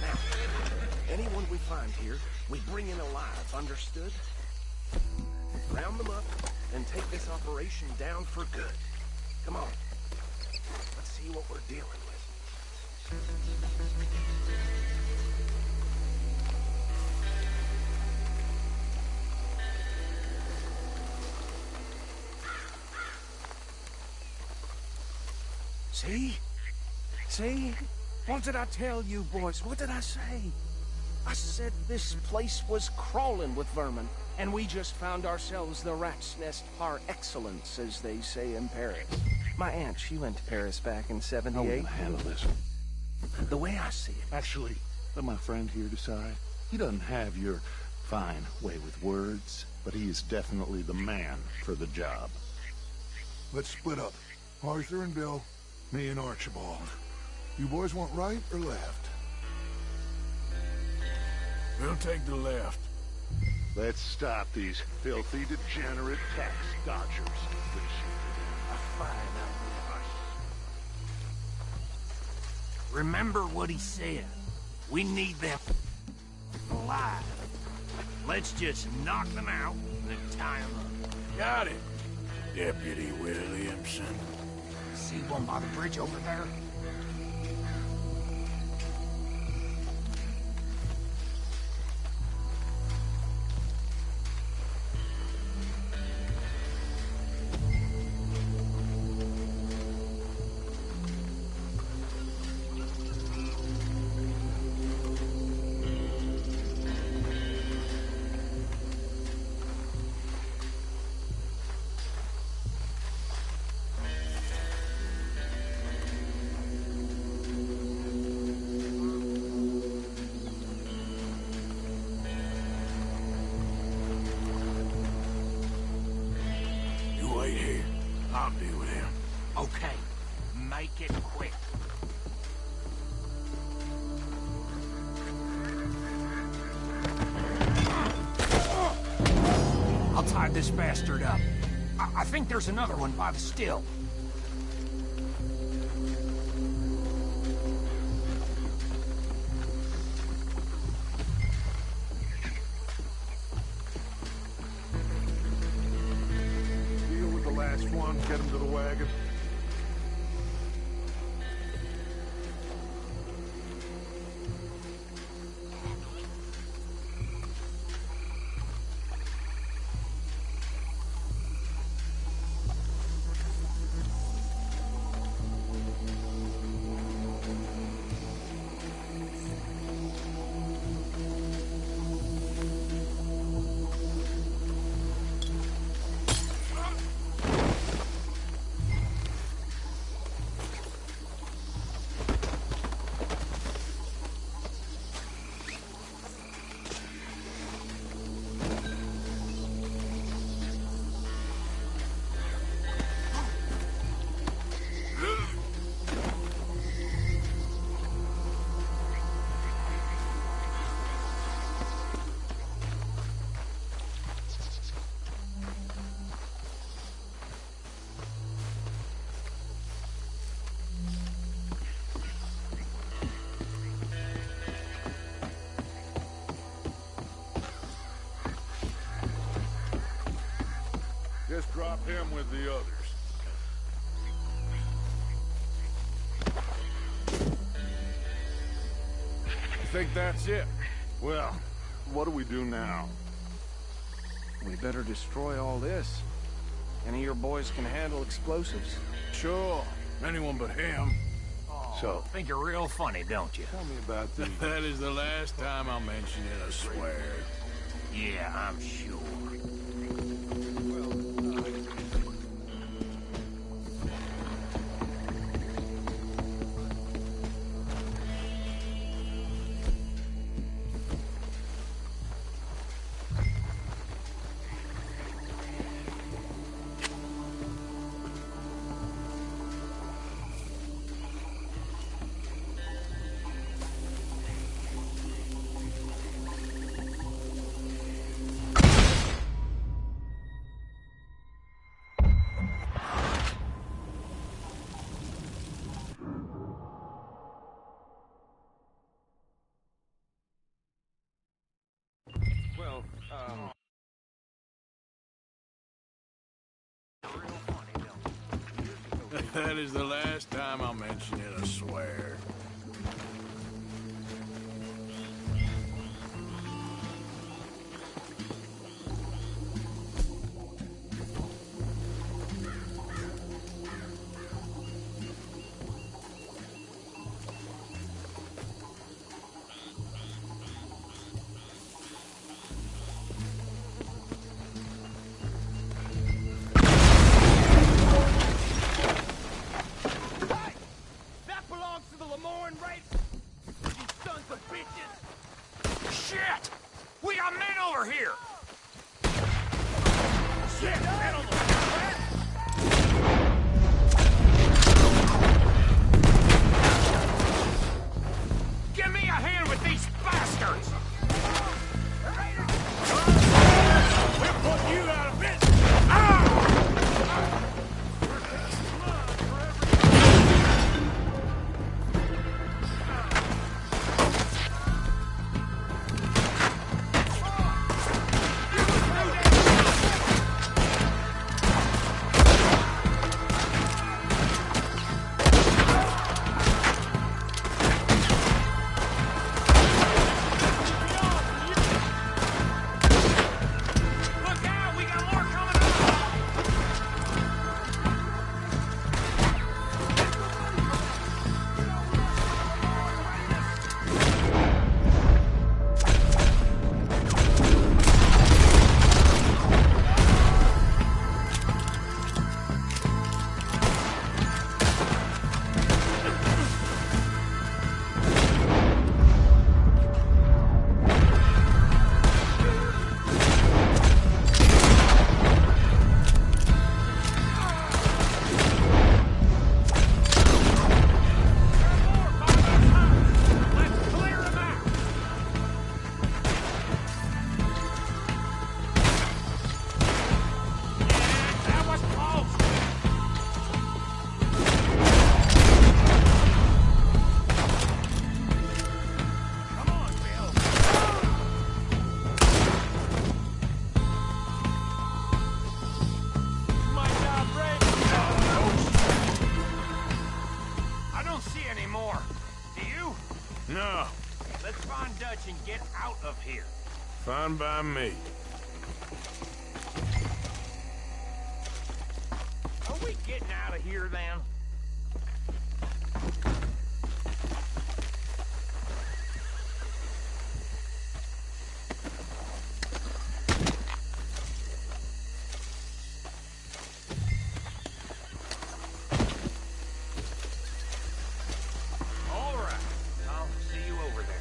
Speaker 3: Now, anyone we find here, we bring in alive, understood? Round them up, and take this operation down for good. Come on. Let's see what we're dealing with. See? See? What did I tell you, boys? What did I say? I said this place was crawling with vermin, and we just found ourselves the rat's nest par excellence, as they say in Paris. My aunt, she went to Paris back in '78.
Speaker 12: How will I handle this?
Speaker 3: The way I see it...
Speaker 12: Actually,
Speaker 13: Let my friend here decide. He doesn't have your fine way with words, but he is definitely the man for the job.
Speaker 15: Let's split up. Arthur and Bill, me and Archibald. You boys want right or left?
Speaker 1: We'll take the left.
Speaker 13: Let's stop these filthy, degenerate tax dodgers.
Speaker 16: Remember what he said. We need them alive. Let's just knock them out and then tie them up.
Speaker 1: Got it, Deputy Williamson.
Speaker 16: See one by the bridge over there?
Speaker 1: I'll deal with him.
Speaker 16: Okay, make it quick. I'll tie this bastard up. I think there's another one by the still.
Speaker 13: Get him to the wagon. Just drop him with the others.
Speaker 1: I think that's it.
Speaker 13: Well, what do we do now?
Speaker 3: We better destroy all this. Any of your boys can handle explosives.
Speaker 1: Sure. Anyone but him.
Speaker 16: So, think you're real funny, don't you?
Speaker 13: Tell me about the...
Speaker 1: That is the last time I'll mention it, I swear.
Speaker 16: Yeah, I'm sure.
Speaker 1: That is the last time I'll mention it, I swear.
Speaker 16: That belongs to the Lamar
Speaker 1: No.
Speaker 16: Let's find Dutch and get out of here.
Speaker 1: Fine by me.
Speaker 16: Are we getting out of here then? All right. I'll see you over there.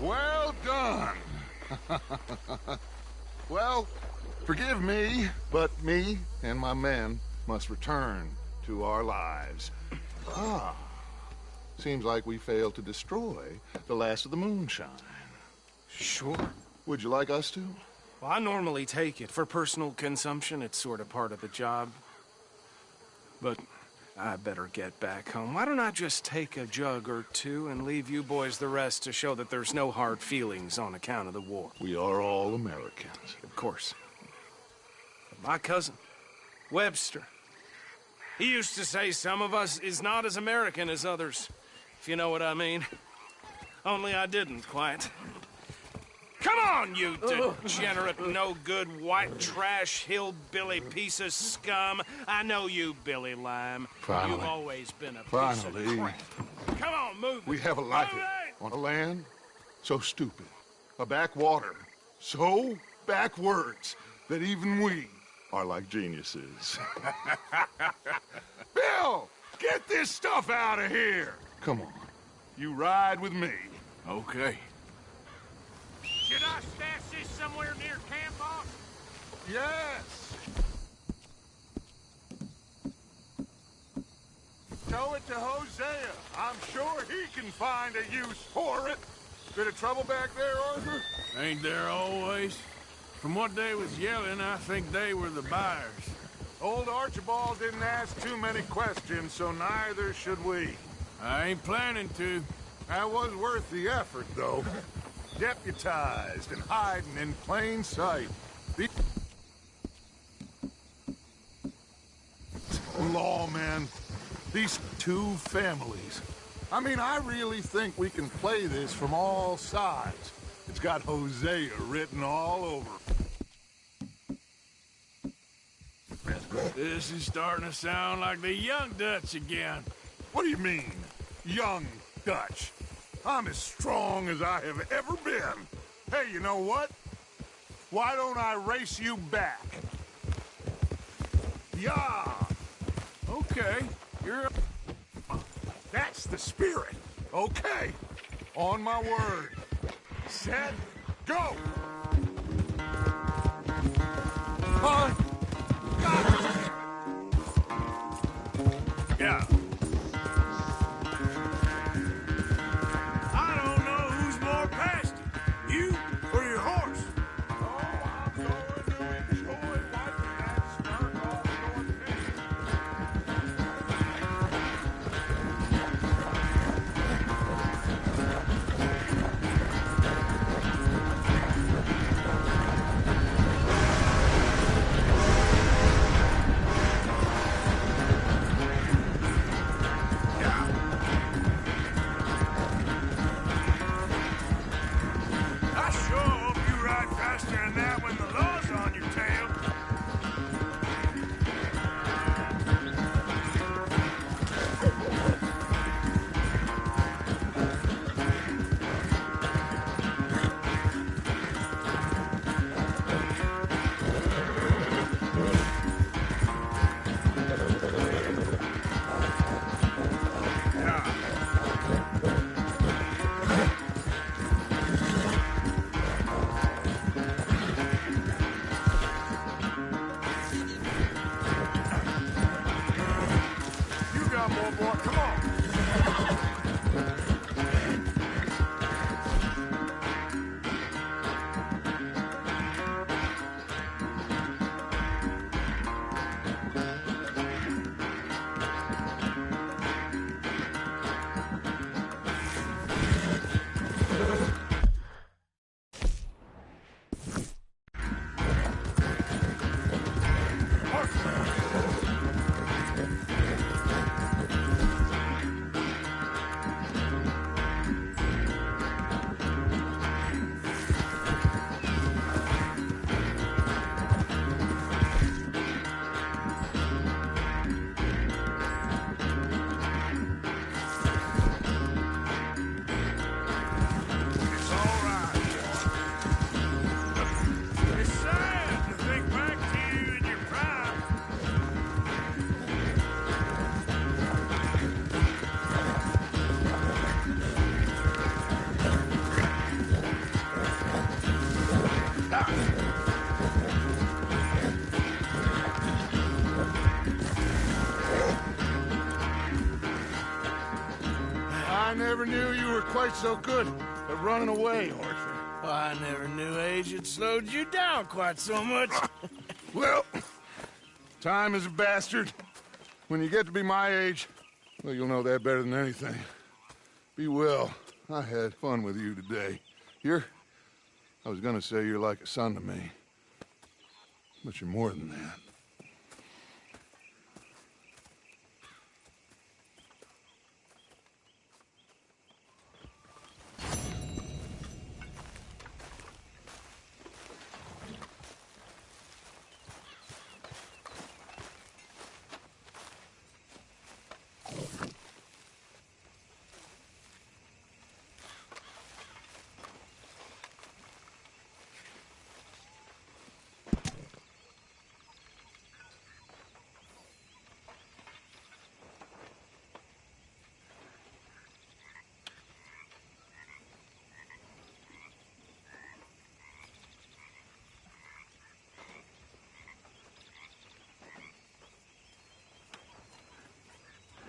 Speaker 13: Well done. Well, forgive me, but me and my men must return to our lives. Ah, seems like we failed to destroy the last of the moonshine.
Speaker 3: Sure.
Speaker 13: Would you like us to?
Speaker 3: Well, I normally take it. For personal consumption, it's sort of part of the job. But I better get back home. Why don't I just take a jug or two and leave you boys the rest to show that there's no hard feelings on account of the war?
Speaker 13: We are all Americans.
Speaker 3: Of course. But my cousin, Webster, he used to say some of us is not as American as others, if you know what I mean. Only I didn't quite. Come on, you degenerate, no-good, white trash, hillbilly piece of scum. I know you, Billy Lime.
Speaker 13: Finally.
Speaker 3: You've always been a piece of crap. Come on, move it.
Speaker 13: We have a life on a land so stupid, a backwater so backwards that even we are like geniuses. Bill, get this stuff out of here. Come on, you ride with me.
Speaker 1: Okay.
Speaker 11: Should I stash this somewhere near camp, boss?
Speaker 13: Yes. Tow it to Hosea. I'm sure he can find a use for it. Bit of trouble back there, Arthur?
Speaker 1: Ain't there always? From what they was yelling, I think they were the buyers.
Speaker 13: Old Archibald didn't ask too many questions, so neither should we.
Speaker 1: I ain't planning to.
Speaker 13: That was worth the effort, though. Deputized and hiding in plain sight. These lawmen, these two families. I mean, I really think we can play this from all sides. It's got Hosea written all over.
Speaker 1: This is starting to sound like the young Dutch again.
Speaker 13: What do you mean, young Dutch? I'm as strong as I have ever been. Hey, you know what? Why don't I race you back? Yeah!
Speaker 1: Okay, you're...
Speaker 13: That's the spirit. Okay. On my word. Set, go!
Speaker 1: Yeah. I don't know who's more pasty, you or your horse.
Speaker 13: quite so good at running away, Arthur.
Speaker 1: Oh, I never knew age had slowed you down quite so much.
Speaker 13: Well, time is a bastard. When you get to be my age, well, you'll know that better than anything. Be well. I had fun with you today. I was gonna say you're like a son to me. But you're more than that.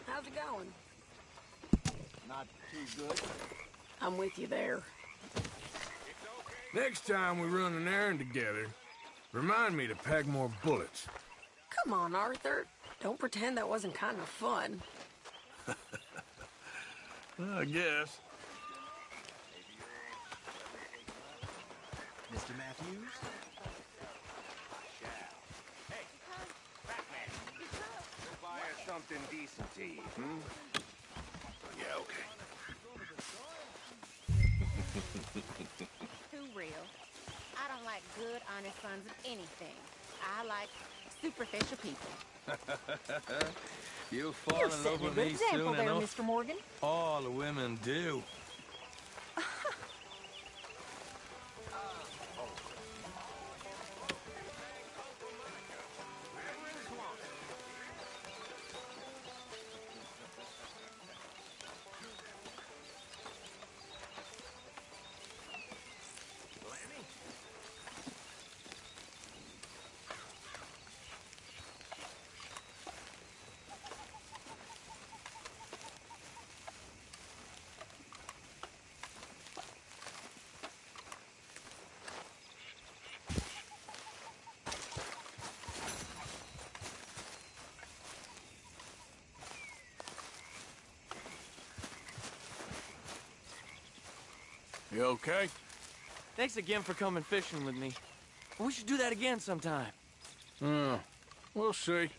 Speaker 6: How's it going?
Speaker 2: Not too good.
Speaker 6: I'm with you there.
Speaker 1: Next time we run an errand together, remind me to pack more bullets.
Speaker 6: Come on, Arthur. Don't pretend that wasn't kind of fun.
Speaker 1: I guess.
Speaker 4: Mr. Matthews?
Speaker 16: Hey, Batman. Go buy her something decent to eat,
Speaker 13: Yeah, okay.
Speaker 17: Too real. I don't like good, honest sons of anything. I like superficial people.
Speaker 7: You'll fall
Speaker 6: You're
Speaker 7: in love
Speaker 6: setting a
Speaker 7: with
Speaker 6: good
Speaker 7: me
Speaker 6: example
Speaker 7: soon
Speaker 6: there,
Speaker 7: enough.
Speaker 6: Mr. Morgan.
Speaker 7: All the women do.
Speaker 1: You okay?
Speaker 10: Thanks again for coming fishing with me. We should do that again sometime.
Speaker 1: We'll see.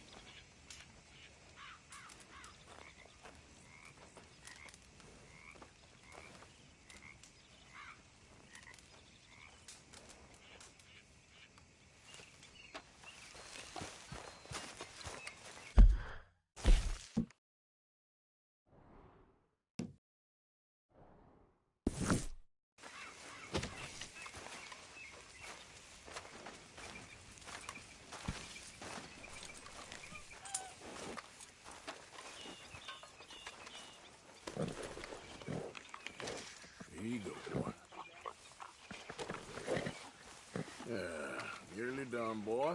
Speaker 1: Here you go, boy. Yeah, nearly done, boy.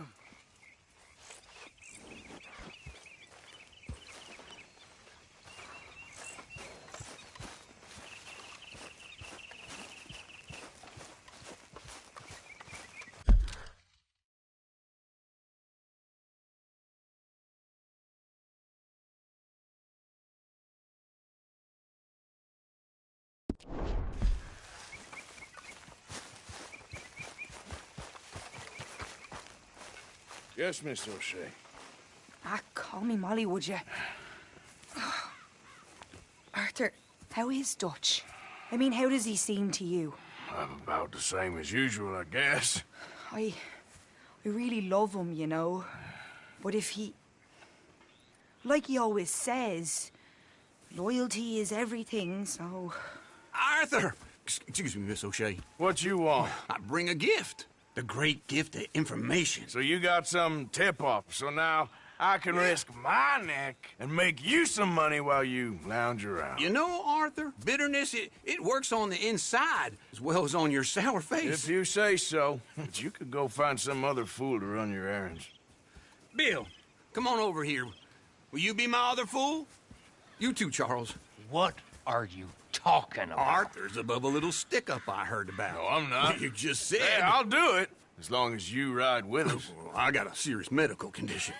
Speaker 1: Yes, Miss O'Shea.
Speaker 9: Ah, call me Molly, would you? Arthur, how is Dutch? I mean, how does he seem to you?
Speaker 1: I'm about the same as usual, I guess.
Speaker 9: I really love him, you know. But if he... Like he always says, loyalty is everything, so...
Speaker 16: Arthur! Excuse me, Miss O'Shea.
Speaker 1: What you want?
Speaker 16: I bring a gift. The great gift of information.
Speaker 1: So you got some tip-off, so now I can risk my neck and make you some money while you lounge around.
Speaker 16: You know, Arthur, bitterness, it works on the inside as well as on your sour face.
Speaker 1: If you say so. But you could go find some other fool to run your errands.
Speaker 16: Bill, come on over here. Will you be my other fool? You too, Charles.
Speaker 18: What are you
Speaker 16: talking about?
Speaker 18: Arthur's above a little stick-up I heard about.
Speaker 8: No, I'm not.
Speaker 18: You just said...
Speaker 8: Hey, I'll do it, as long as you ride with us.
Speaker 18: I got a serious medical condition.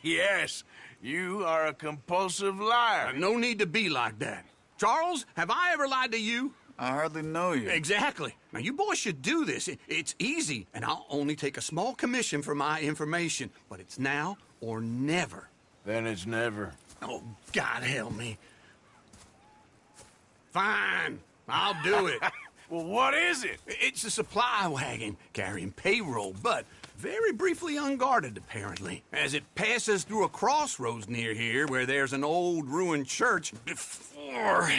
Speaker 1: Yes, you are a compulsive liar.
Speaker 18: No need to be like that. Charles, have I ever lied to you?
Speaker 8: I hardly know you.
Speaker 18: Exactly. Now, you boys should do this. It's easy, and I'll only take a small commission for my information. But it's now or never.
Speaker 1: Then it's never.
Speaker 18: Oh, God help me. Fine. I'll do it.
Speaker 1: Well, what is it?
Speaker 18: It's a supply wagon carrying payroll, but very briefly unguarded, apparently, as it passes through a crossroads near here where there's an old ruined church before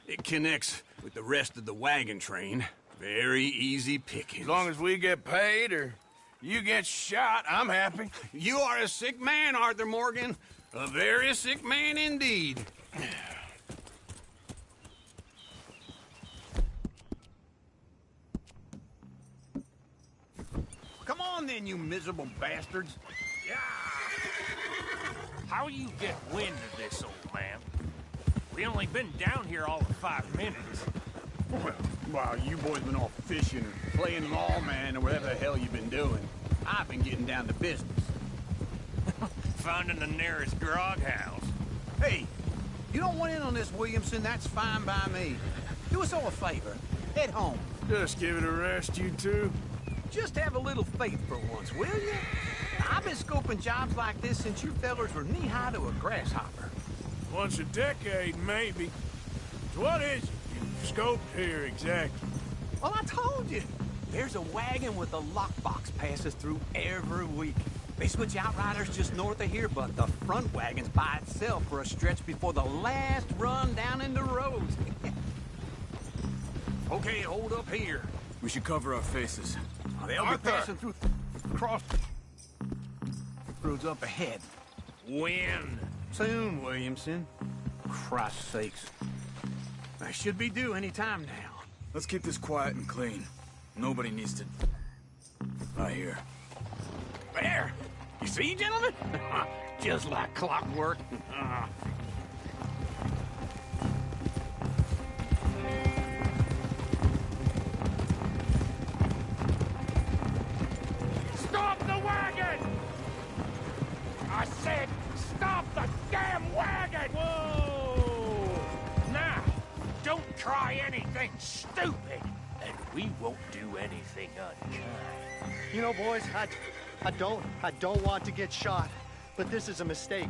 Speaker 18: it connects with the rest of the wagon train. Very easy pickings.
Speaker 1: As long as we get paid or you get shot, I'm happy.
Speaker 18: You are a sick man, Arthur Morgan. A very sick man indeed.
Speaker 16: Come on then, you miserable bastards. Yeah. How you get wind of this, old man? We only been down here all of 5 minutes.
Speaker 19: Well, while you boys been off fishing or playing lawman or whatever the hell you've been doing, I've been getting down to business.
Speaker 16: Finding the nearest grog house.
Speaker 19: Hey, you don't want in on this, Williamson, that's fine by me. Do us all a favor. Head home.
Speaker 1: Just give it a rest, you two.
Speaker 19: Just have a little faith for once, will you? I've been scoping jobs like this since you fellers were knee-high to a grasshopper.
Speaker 1: Once a decade, maybe. So what is it you've scoped here exactly?
Speaker 19: Well, I told you. There's a wagon with a lockbox passes through every week. They switch outriders just north of here, but the front wagon's by itself for a stretch before the last run down into roads. Okay, hold up here.
Speaker 8: We should cover our faces.
Speaker 19: They'll be passing through cross roads up ahead.
Speaker 16: When?
Speaker 19: Soon, Williamson. Christ's sakes. I should be due any time now.
Speaker 8: Let's keep this quiet and clean. Nobody needs to... Right here.
Speaker 19: There! You see, gentlemen? Just like clockwork.
Speaker 16: Stop the wagon! I said, stop the damn wagon! Whoa! Now, don't try anything stupid, and we won't do anything unkind.
Speaker 20: You know, boys, I don't want to get shot, but this is a mistake.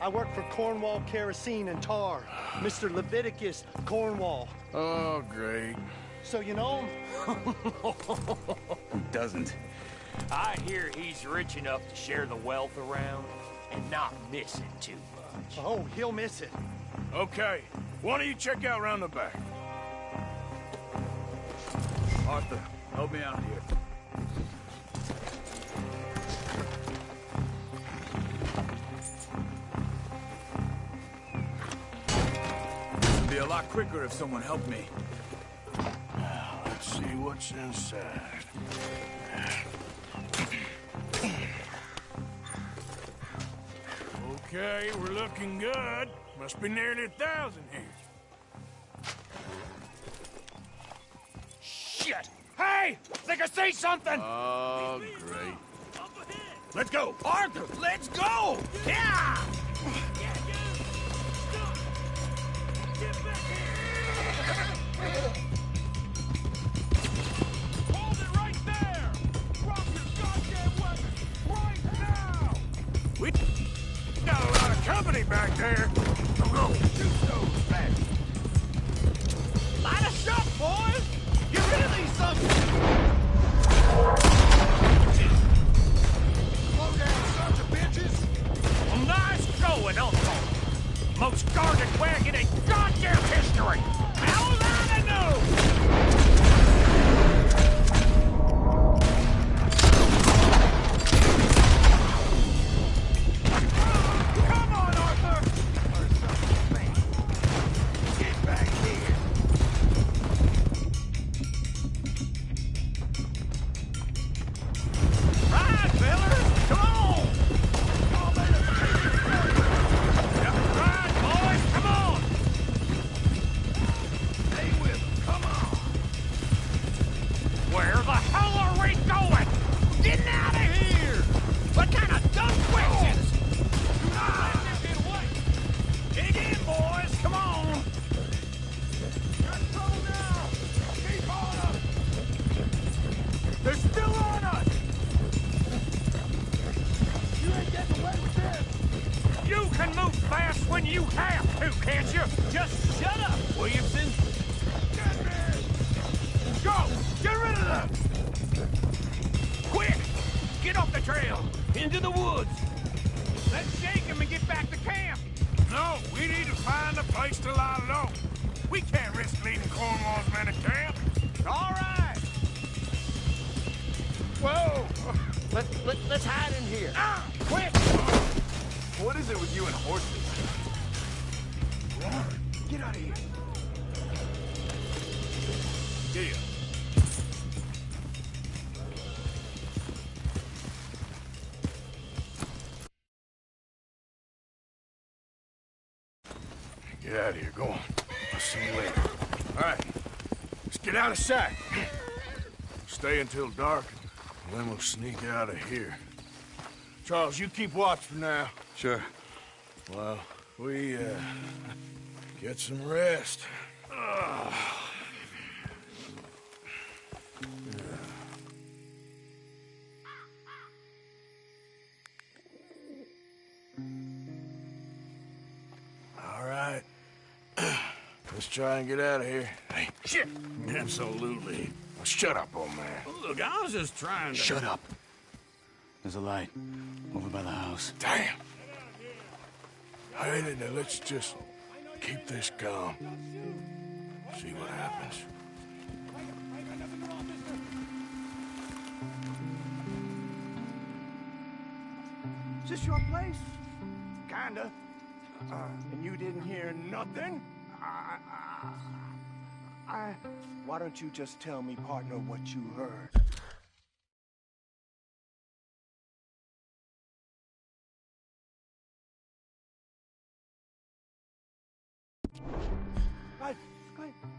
Speaker 20: I work for Cornwall Kerosene and Tar, Mr. Leviticus Cornwall.
Speaker 1: Oh, great.
Speaker 20: So you know him?
Speaker 19: Who doesn't?
Speaker 16: I hear he's rich enough to share the wealth around and not miss it too much.
Speaker 20: Oh, he'll miss it.
Speaker 1: Okay, why don't you check out around the back?
Speaker 8: Arthur, help me out here. It'd be a lot quicker if someone helped me.
Speaker 1: Let's see what's inside. Okay, we're looking good. Must be nearly 1,000 here.
Speaker 16: Shit! Hey! Think I see something!
Speaker 1: Oh, great.
Speaker 19: Let's go! Arthur, let's go! Yeah!
Speaker 16: Hold it right there! Drop your goddamn weapon right now!
Speaker 1: We got a lot of company back there. Go, shoot those bastards.
Speaker 19: Light us up, boys! Get rid of these suckers!
Speaker 15: Slow down, sons of bitches!
Speaker 16: Well, nice going, Uncle! Most guarded wagon in goddamn history! How was I to know? Come on, Arthur! trail into the woods. Let's shake him and get back to camp.
Speaker 1: No, we need to find a place to lie low. We can't risk leading Cornwall's men to camp.
Speaker 16: All right.
Speaker 1: Whoa!
Speaker 16: Let's hide in here. Quick!
Speaker 8: What is it with you and horses?
Speaker 16: Get out of here.
Speaker 1: Here. Get out of here. Go on. I'll see you later. All right. Let's get out of sight. Stay until dark, and then we'll sneak out of here. Charles, you keep watch for now.
Speaker 8: Sure.
Speaker 1: Well, we, get some rest. All right. Let's try and get out of here. Hey, shit! Absolutely. Well, shut up, old man.
Speaker 16: Look, I was just trying to...
Speaker 8: Shut up. There's a light over by the house.
Speaker 1: Damn. Hey, now let's just keep this calm. See what happens.
Speaker 16: Is this your place? Kinda. And you didn't hear nothing? Why don't you just tell me, partner, what you heard?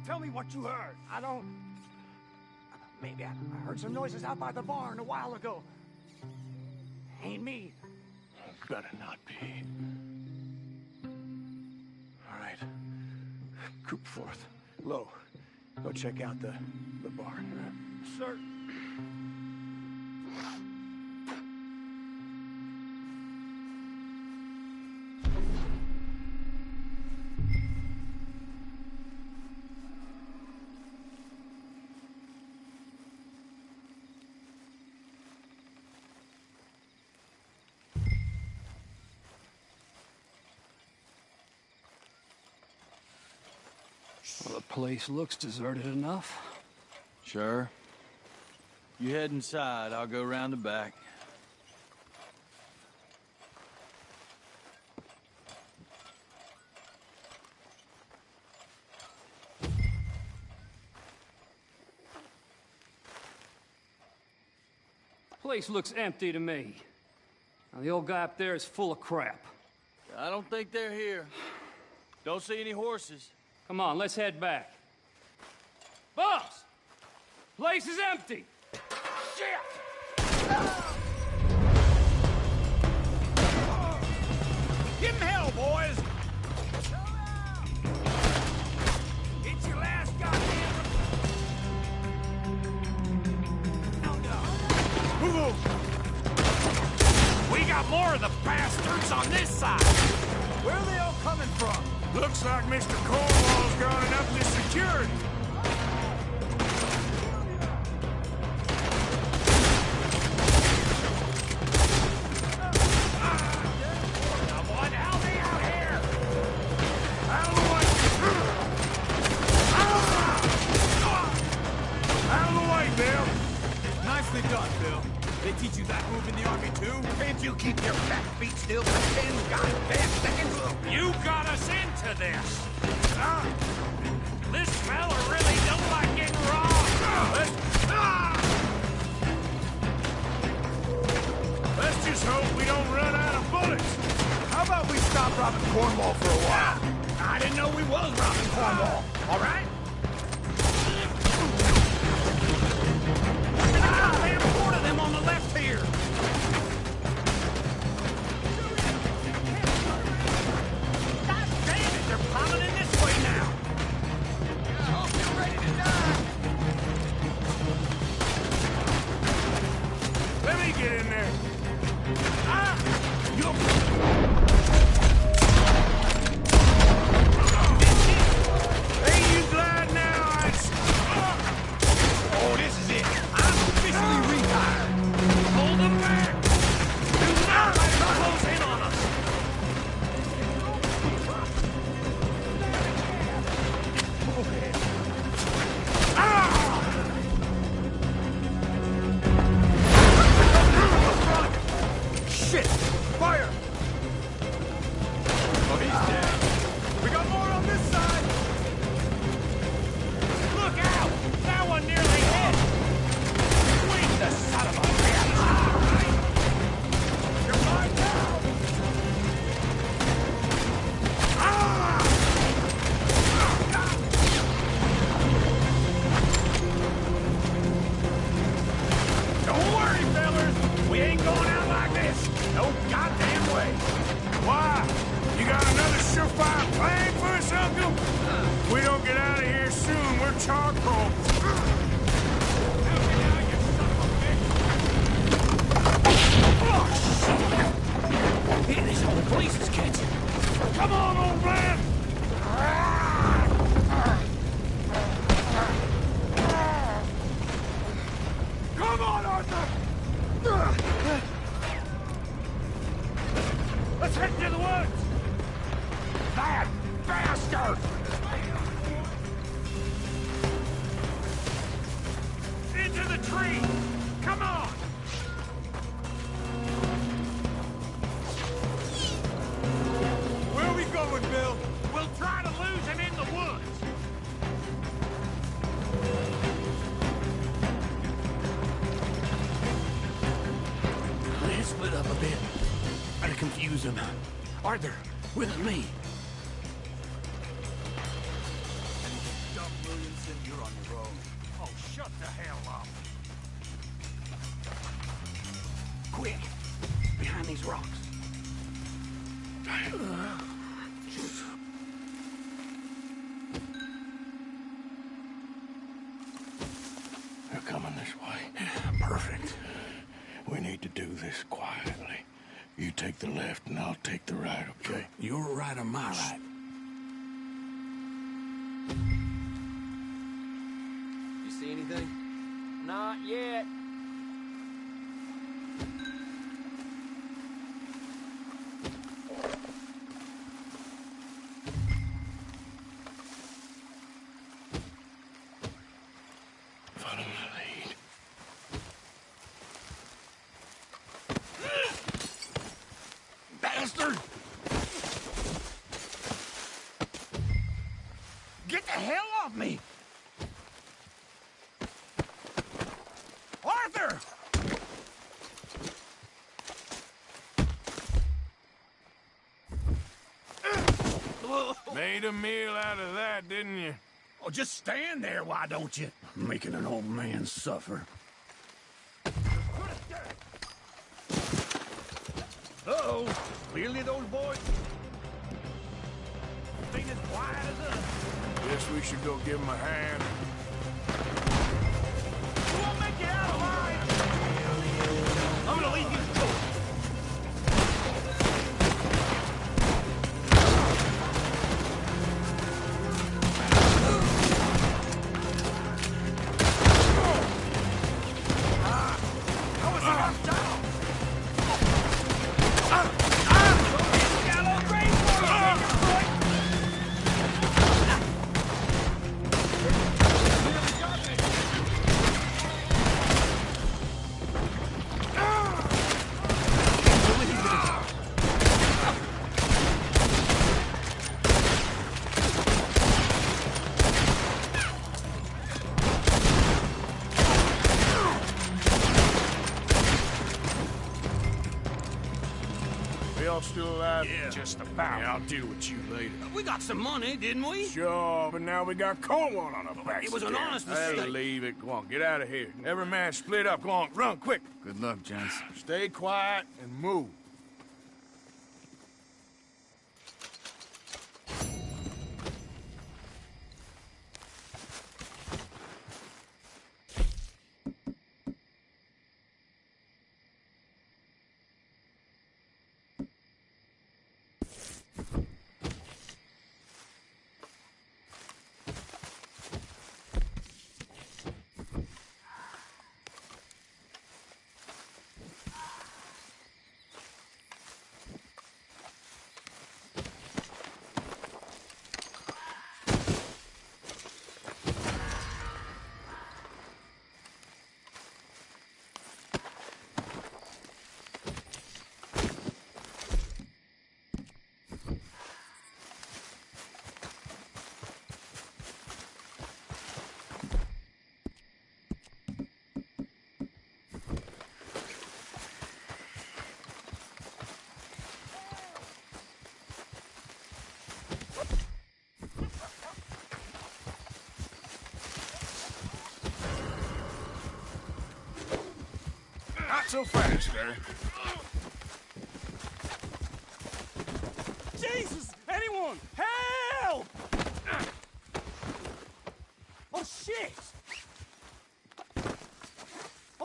Speaker 16: Tell me what you heard. I don't... Maybe I heard some noises out by the barn a while ago. Ain't me.
Speaker 1: Better not be.
Speaker 16: All right. Group forth. Low. Go check out the barn. Sir.
Speaker 10: Well, the place looks deserted enough.
Speaker 2: Sure. You head inside, I'll go round the back.
Speaker 10: Place looks empty to me. Now, the old guy up there is full of crap.
Speaker 2: I don't think they're here. Don't see any horses.
Speaker 10: Come on, let's head back. Boss! Place is empty! Shit!
Speaker 16: Give him hell, boys! It's your last goddamn... No. We got more of the bastards on this side! Where are they all coming from?
Speaker 1: Looks like Mr. Cornwall's gone and upped his security.
Speaker 16: What the hell they out here?
Speaker 1: Out of the way! Out of the way, Bill!
Speaker 19: Nicely done, Bill. They teach you that move in the army, too?
Speaker 16: Can't you keep your fat feet still for 10 goddamn seconds?
Speaker 11: You got us into this. This fella really don't like getting robbed.
Speaker 1: Let's just hope we don't run out of bullets.
Speaker 16: How about we stop robbing Cornwall for a while? I didn't know we was robbing Cornwall. All right? There's four of them on the left here. God damn it, they're piling in this way now. I hope you're ready to die.
Speaker 1: Let me get in there. Ain't you glad now
Speaker 16: Oh, this is it. I'm officially retired.
Speaker 11: Hold them back.
Speaker 16: Here, this whole place is catching.
Speaker 11: Come on, old man! Come on, Arthur! Let's head into the woods! That bastard! Into the tree! Come on! Where are we going, Bill? We'll try to lose him in the woods.
Speaker 16: Let's split up a bit. Try to confuse him. Arthur, with me.
Speaker 11: Dump Williamson, you're on your own. Oh, shut the hell up.
Speaker 16: Quick, behind these rocks.
Speaker 15: They're coming this way.
Speaker 16: Perfect.
Speaker 15: We need to do this quietly. You take the left and I'll take the right, okay?
Speaker 16: Your right or my right?
Speaker 10: You see anything? Not yet.
Speaker 15: Follow my lead.
Speaker 11: Bastard! Get the hell off me! Arthur! Made a meal out of that, didn't you? Oh, just stand there, why don't you?
Speaker 16: Making an old man suffer.
Speaker 11: Uh-oh. Clearly those boys ain't as quiet as us. Guess we should go give them a hand. We won't make it out alive! I'm gonna leave you to it. Still alive?
Speaker 16: Yeah.
Speaker 11: Just about. Yeah, I'll deal with you later.
Speaker 16: We got some money, didn't we?
Speaker 11: Sure, but now we got Cornwall on our backs.
Speaker 16: It was an honest
Speaker 11: I'll
Speaker 16: mistake.
Speaker 11: leave it. Go on, get out of here. Every man split up. Go on, run, quick.
Speaker 8: Good luck, gents.
Speaker 11: Stay quiet and move. Not so fast, sir.
Speaker 10: Jesus! Anyone! Help! Oh, shit!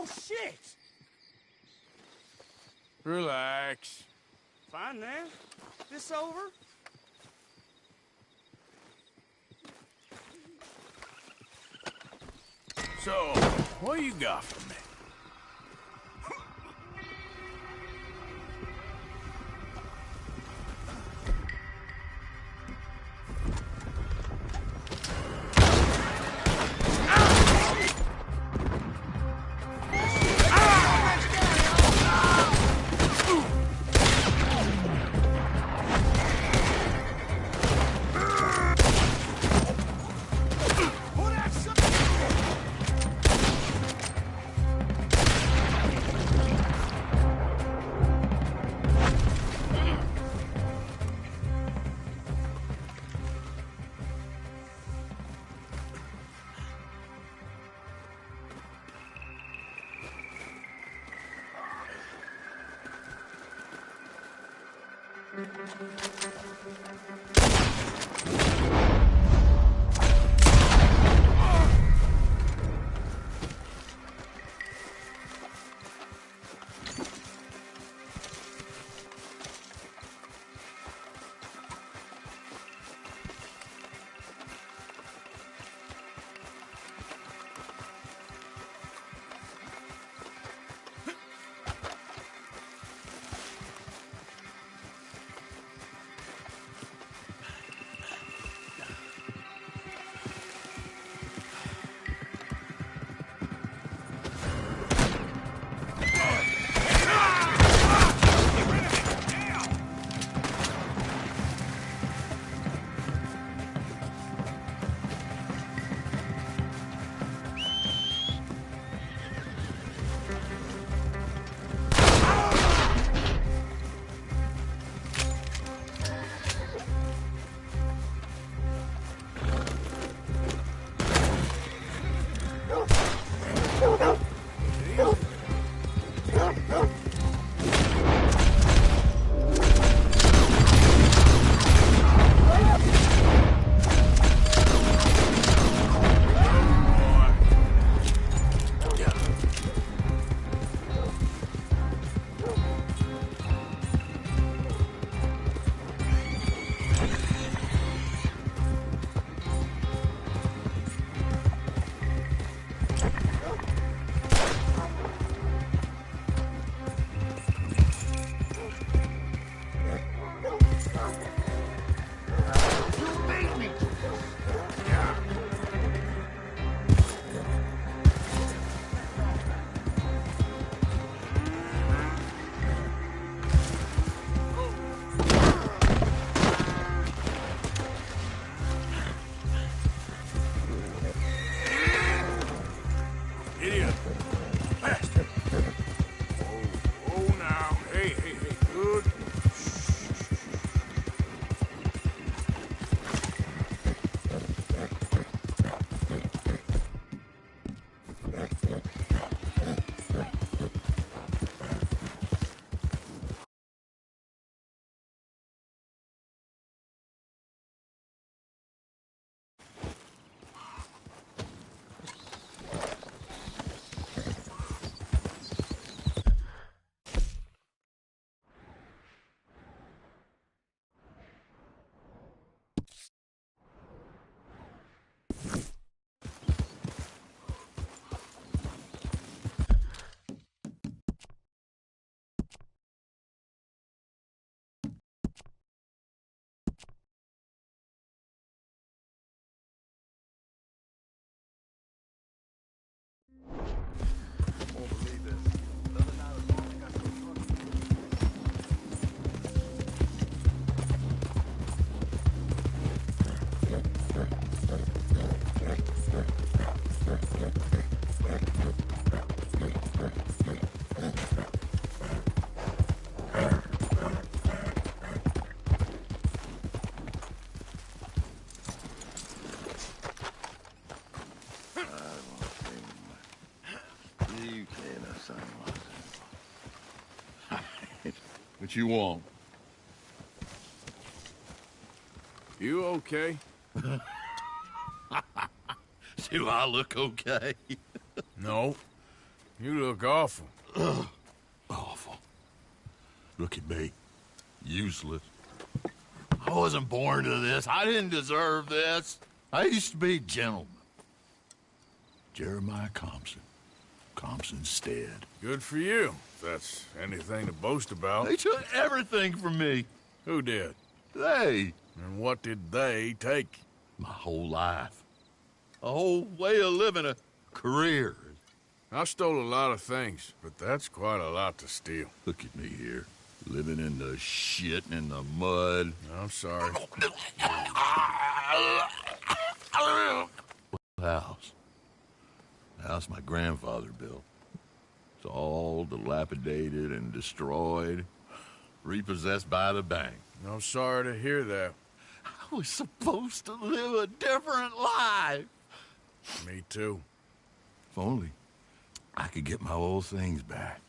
Speaker 19: Oh, shit!
Speaker 1: Relax.
Speaker 19: Fine then. This over?
Speaker 1: So, what you got for me?
Speaker 13: What you want?
Speaker 1: You okay?
Speaker 13: Do I look okay?
Speaker 1: No. You look awful.
Speaker 15: Awful. Look at me. Useless. I wasn't born to this. I didn't deserve this. I used to be a gentleman. Jeremiah Compson. Compson Stead.
Speaker 1: Good for you, if that's anything to boast about.
Speaker 15: They took everything from me.
Speaker 1: Who did?
Speaker 15: They.
Speaker 1: And what did they take?
Speaker 15: My whole life. A whole way of living, a career.
Speaker 1: I stole a lot of things, but that's quite a lot to steal.
Speaker 15: Look at me here, living in the shit and in the mud.
Speaker 1: I'm sorry.
Speaker 15: House my grandfather built. It's all dilapidated and destroyed, repossessed by the bank.
Speaker 1: I'm sorry to hear that.
Speaker 15: I was supposed to live a different life.
Speaker 1: Me too.
Speaker 15: If only I could get my old things back.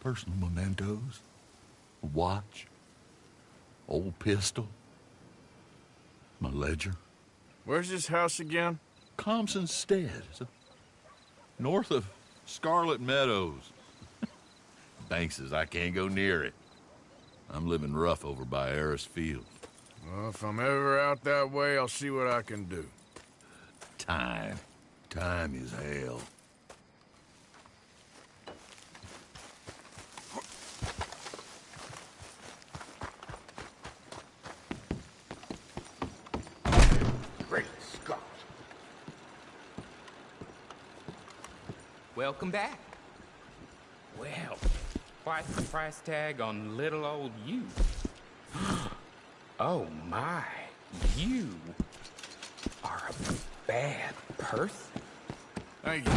Speaker 15: Personal mementos, a watch, old pistol, my ledger.
Speaker 1: Where's this house again?
Speaker 15: Compson Stead, north of Scarlet Meadows. Bank says I can't go near it. I'm living rough over by Harris Field.
Speaker 1: Well, if I'm ever out that way, I'll see what I can do.
Speaker 15: Time. Time is hell.
Speaker 21: Great Scott.
Speaker 22: Welcome back. Well, quite the price tag on little old you. Oh my, you are a bad person.
Speaker 1: Thank you.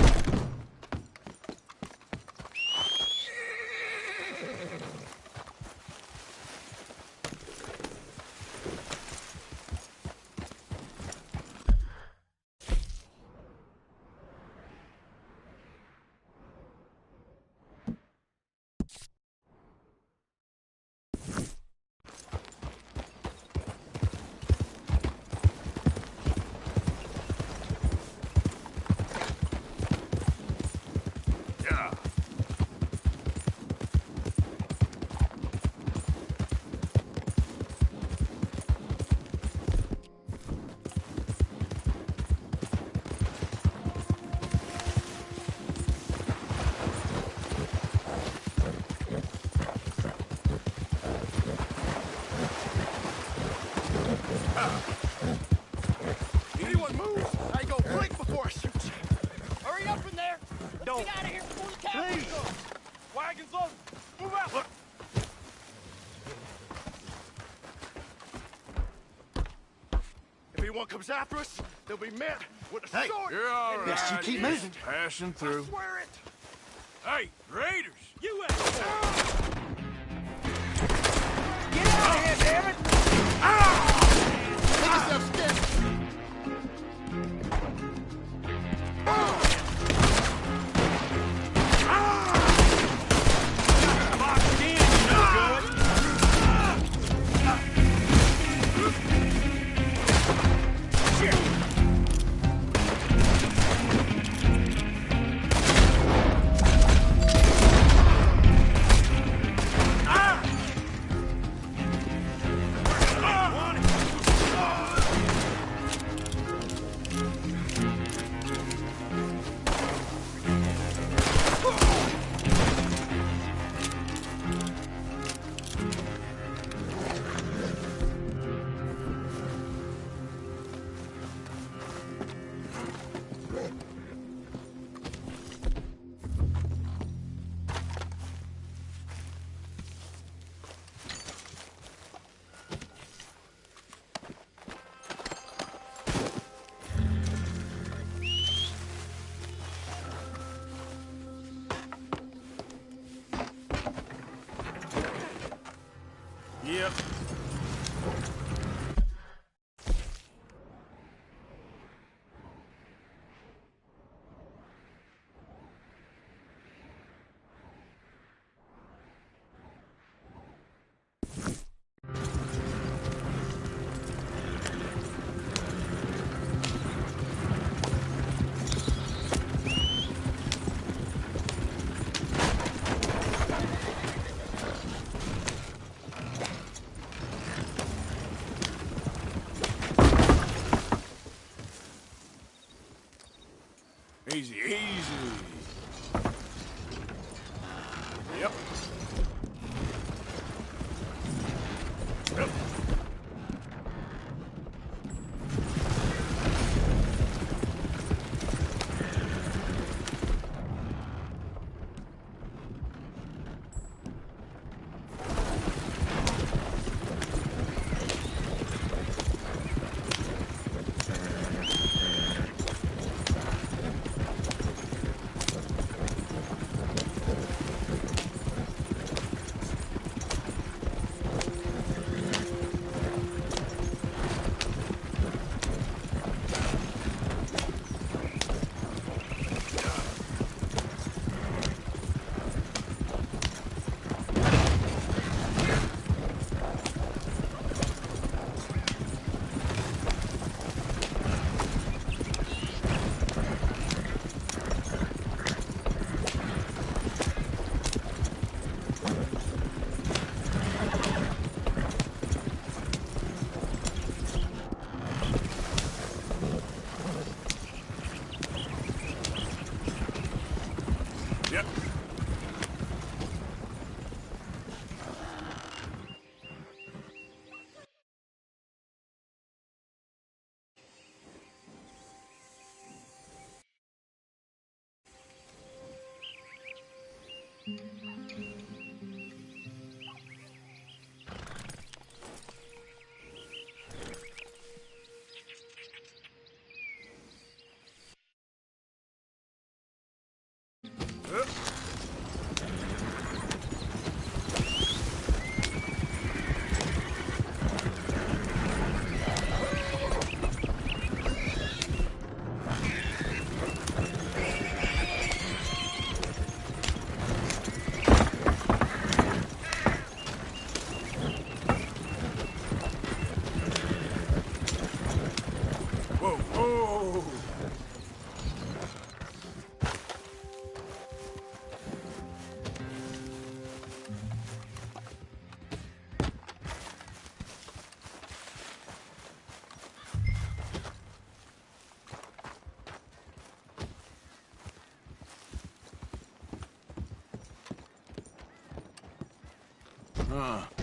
Speaker 21: Anyone moves, I go blink before I shoot you. Hurry up in there. Let's get out of here before the cavalry comes. Wagons up. Move out. Look. If anyone comes after us, they'll be met with a sword.
Speaker 1: You're all right.
Speaker 21: Yes, you keep moving.
Speaker 1: Passing through.
Speaker 21: I swear it.
Speaker 1: Hey, raiders!
Speaker 21: You ain't. Get out of here, damn it! Make yourself scarce. Boxed in, you no good.
Speaker 1: Yep. Easy. Yep. Yep.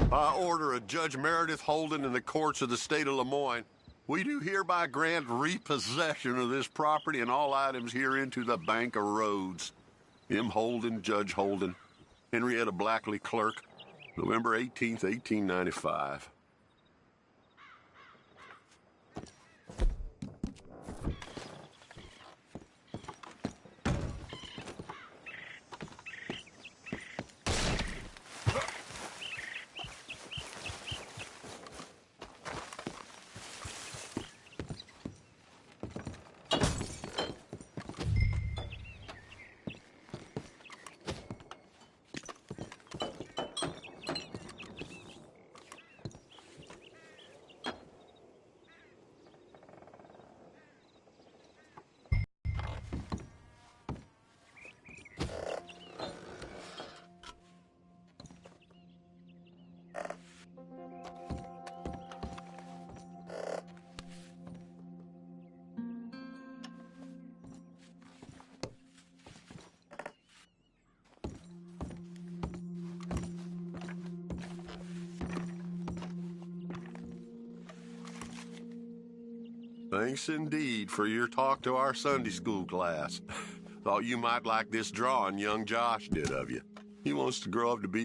Speaker 5: By order of Judge Meredith Holden in the courts of the state of Lemoyne, we do hereby grant repossession of this property and all items herein to the Bank of Roads. M. Holden, Judge Holden, Henrietta Blackley, Clerk, November 18th, 1895. Thanks indeed for your talk to our Sunday school class. Thought you might like this drawing young Josh did of you. He wants to grow up to be...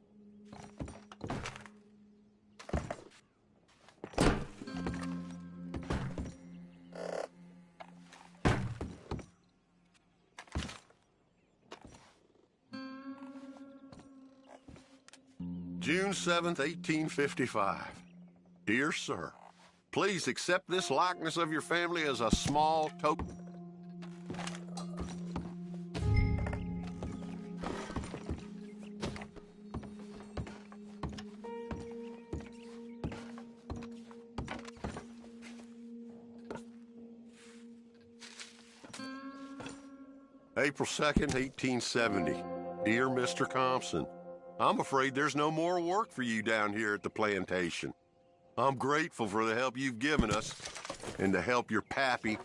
Speaker 5: June 7th, 1855. Dear Sir, please accept this likeness of your family as a small token. April 2nd, 1870. Dear Mr. Thompson, I'm afraid there's no more work for you down here at the plantation. I'm grateful for the help you've given us and to help your pappy.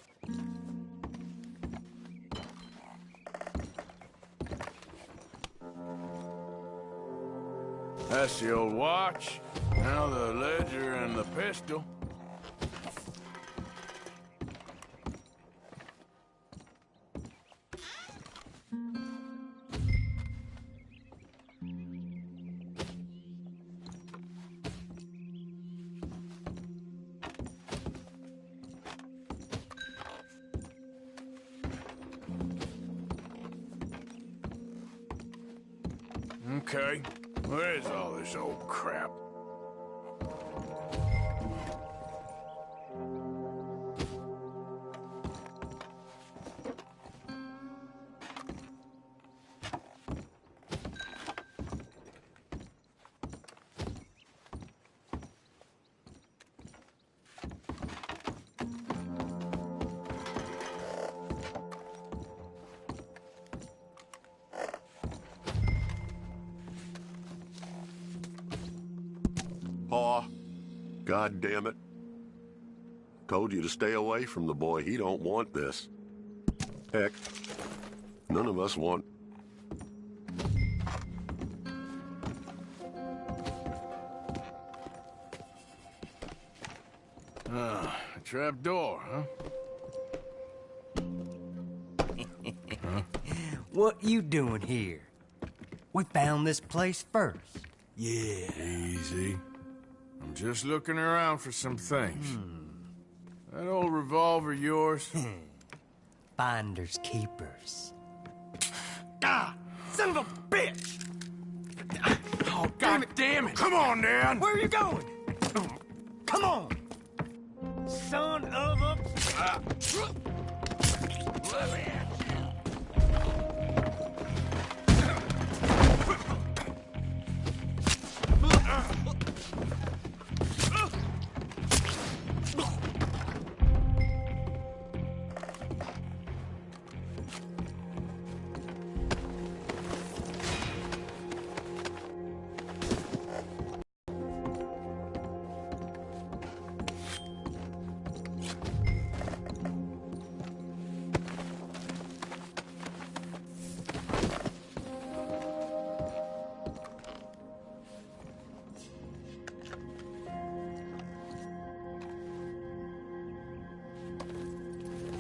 Speaker 1: That's the old watch. Now the ledger and the pistol. Okay, where is all this old crap?
Speaker 5: Pa, God damn it. Told you to stay away from the boy. He don't want this. Heck, none of us want...
Speaker 1: A trap door, huh?
Speaker 12: What you doing here? We found this place first.
Speaker 1: Yeah. Easy. I'm just looking around for some things. That old revolver yours?
Speaker 12: Finders keepers.
Speaker 21: Ah! Son of a bitch! Oh, God damn it!
Speaker 1: Come on, Dan!
Speaker 12: Where are you going? Come on! Son of a...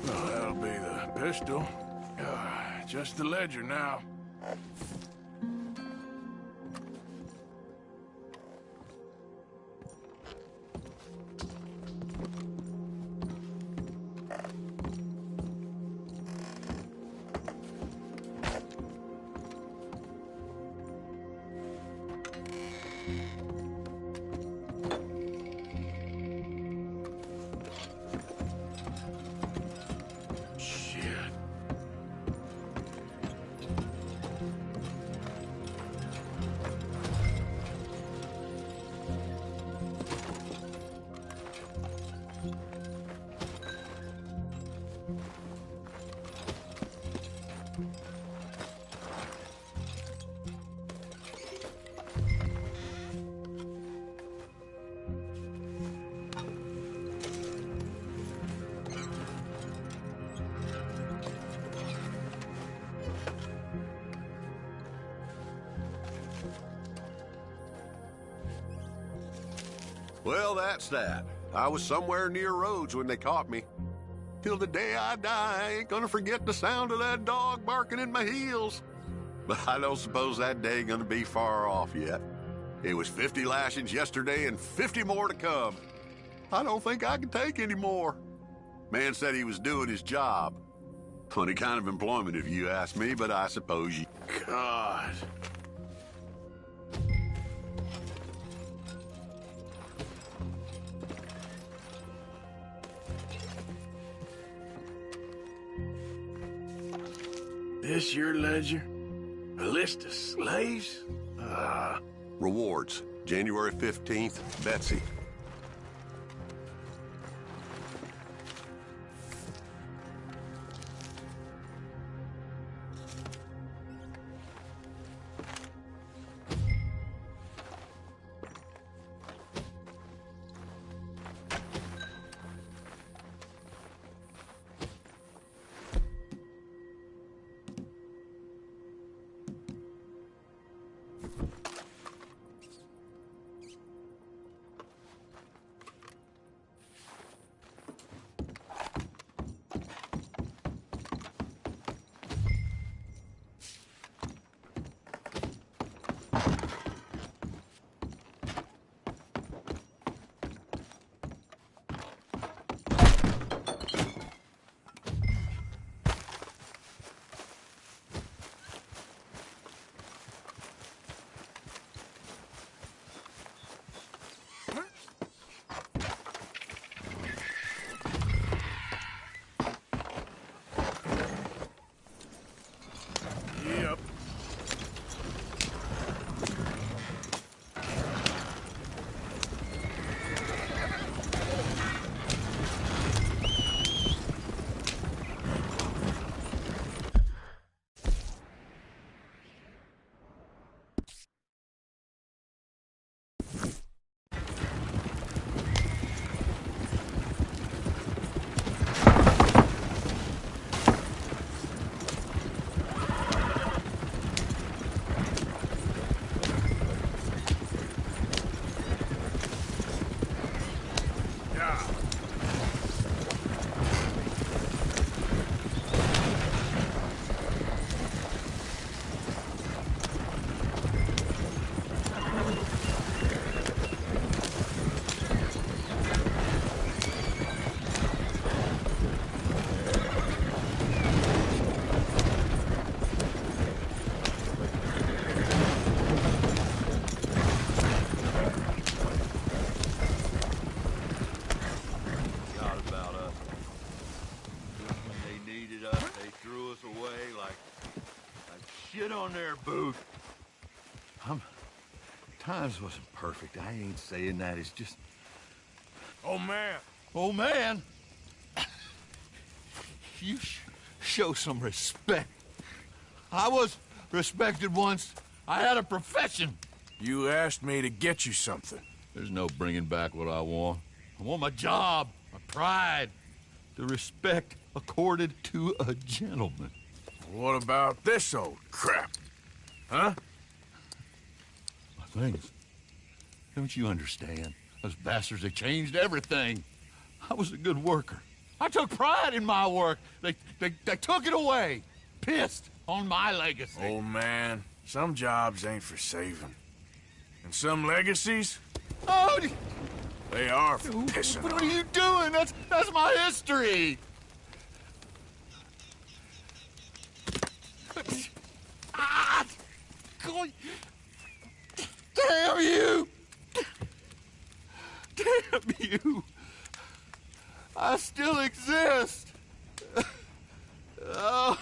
Speaker 1: Well, that'll be the pistol. Just the ledger now.
Speaker 5: Well, that's that. I was somewhere near Rhodes when they caught me. Till the day I die, I ain't gonna forget the sound of that dog barking in my heels. But I don't suppose that day ain't gonna be far off yet. It was 50 lashings yesterday and 50 more to come. I don't think I can take any more. Man said he was doing his job. Funny kind of employment if you ask me, but I suppose you...
Speaker 1: God. This your ledger? A list of slaves?
Speaker 5: Rewards, January 15th, Betsy.
Speaker 15: shit on there, Booth. Times wasn't perfect. I ain't saying that. It's just...
Speaker 1: Oh, man.
Speaker 15: Oh, man? You show some respect. I was respected once. I had a profession.
Speaker 1: You asked me to get you something.
Speaker 15: There's no bringing back what I want. I want my job, my pride, the respect accorded to a gentleman.
Speaker 1: What about this old crap? Huh?
Speaker 15: My things. Don't you understand? Those bastards, they changed everything. I was a good worker. I took pride in my work. They took it away. Pissed on my legacy.
Speaker 1: Oh, man. Some jobs ain't for saving. And some legacies...
Speaker 15: Oh,
Speaker 1: they are for pissing
Speaker 15: what
Speaker 1: on.
Speaker 15: are you doing? That's my history. Ah! Damn you! Damn you! I still exist. Oh.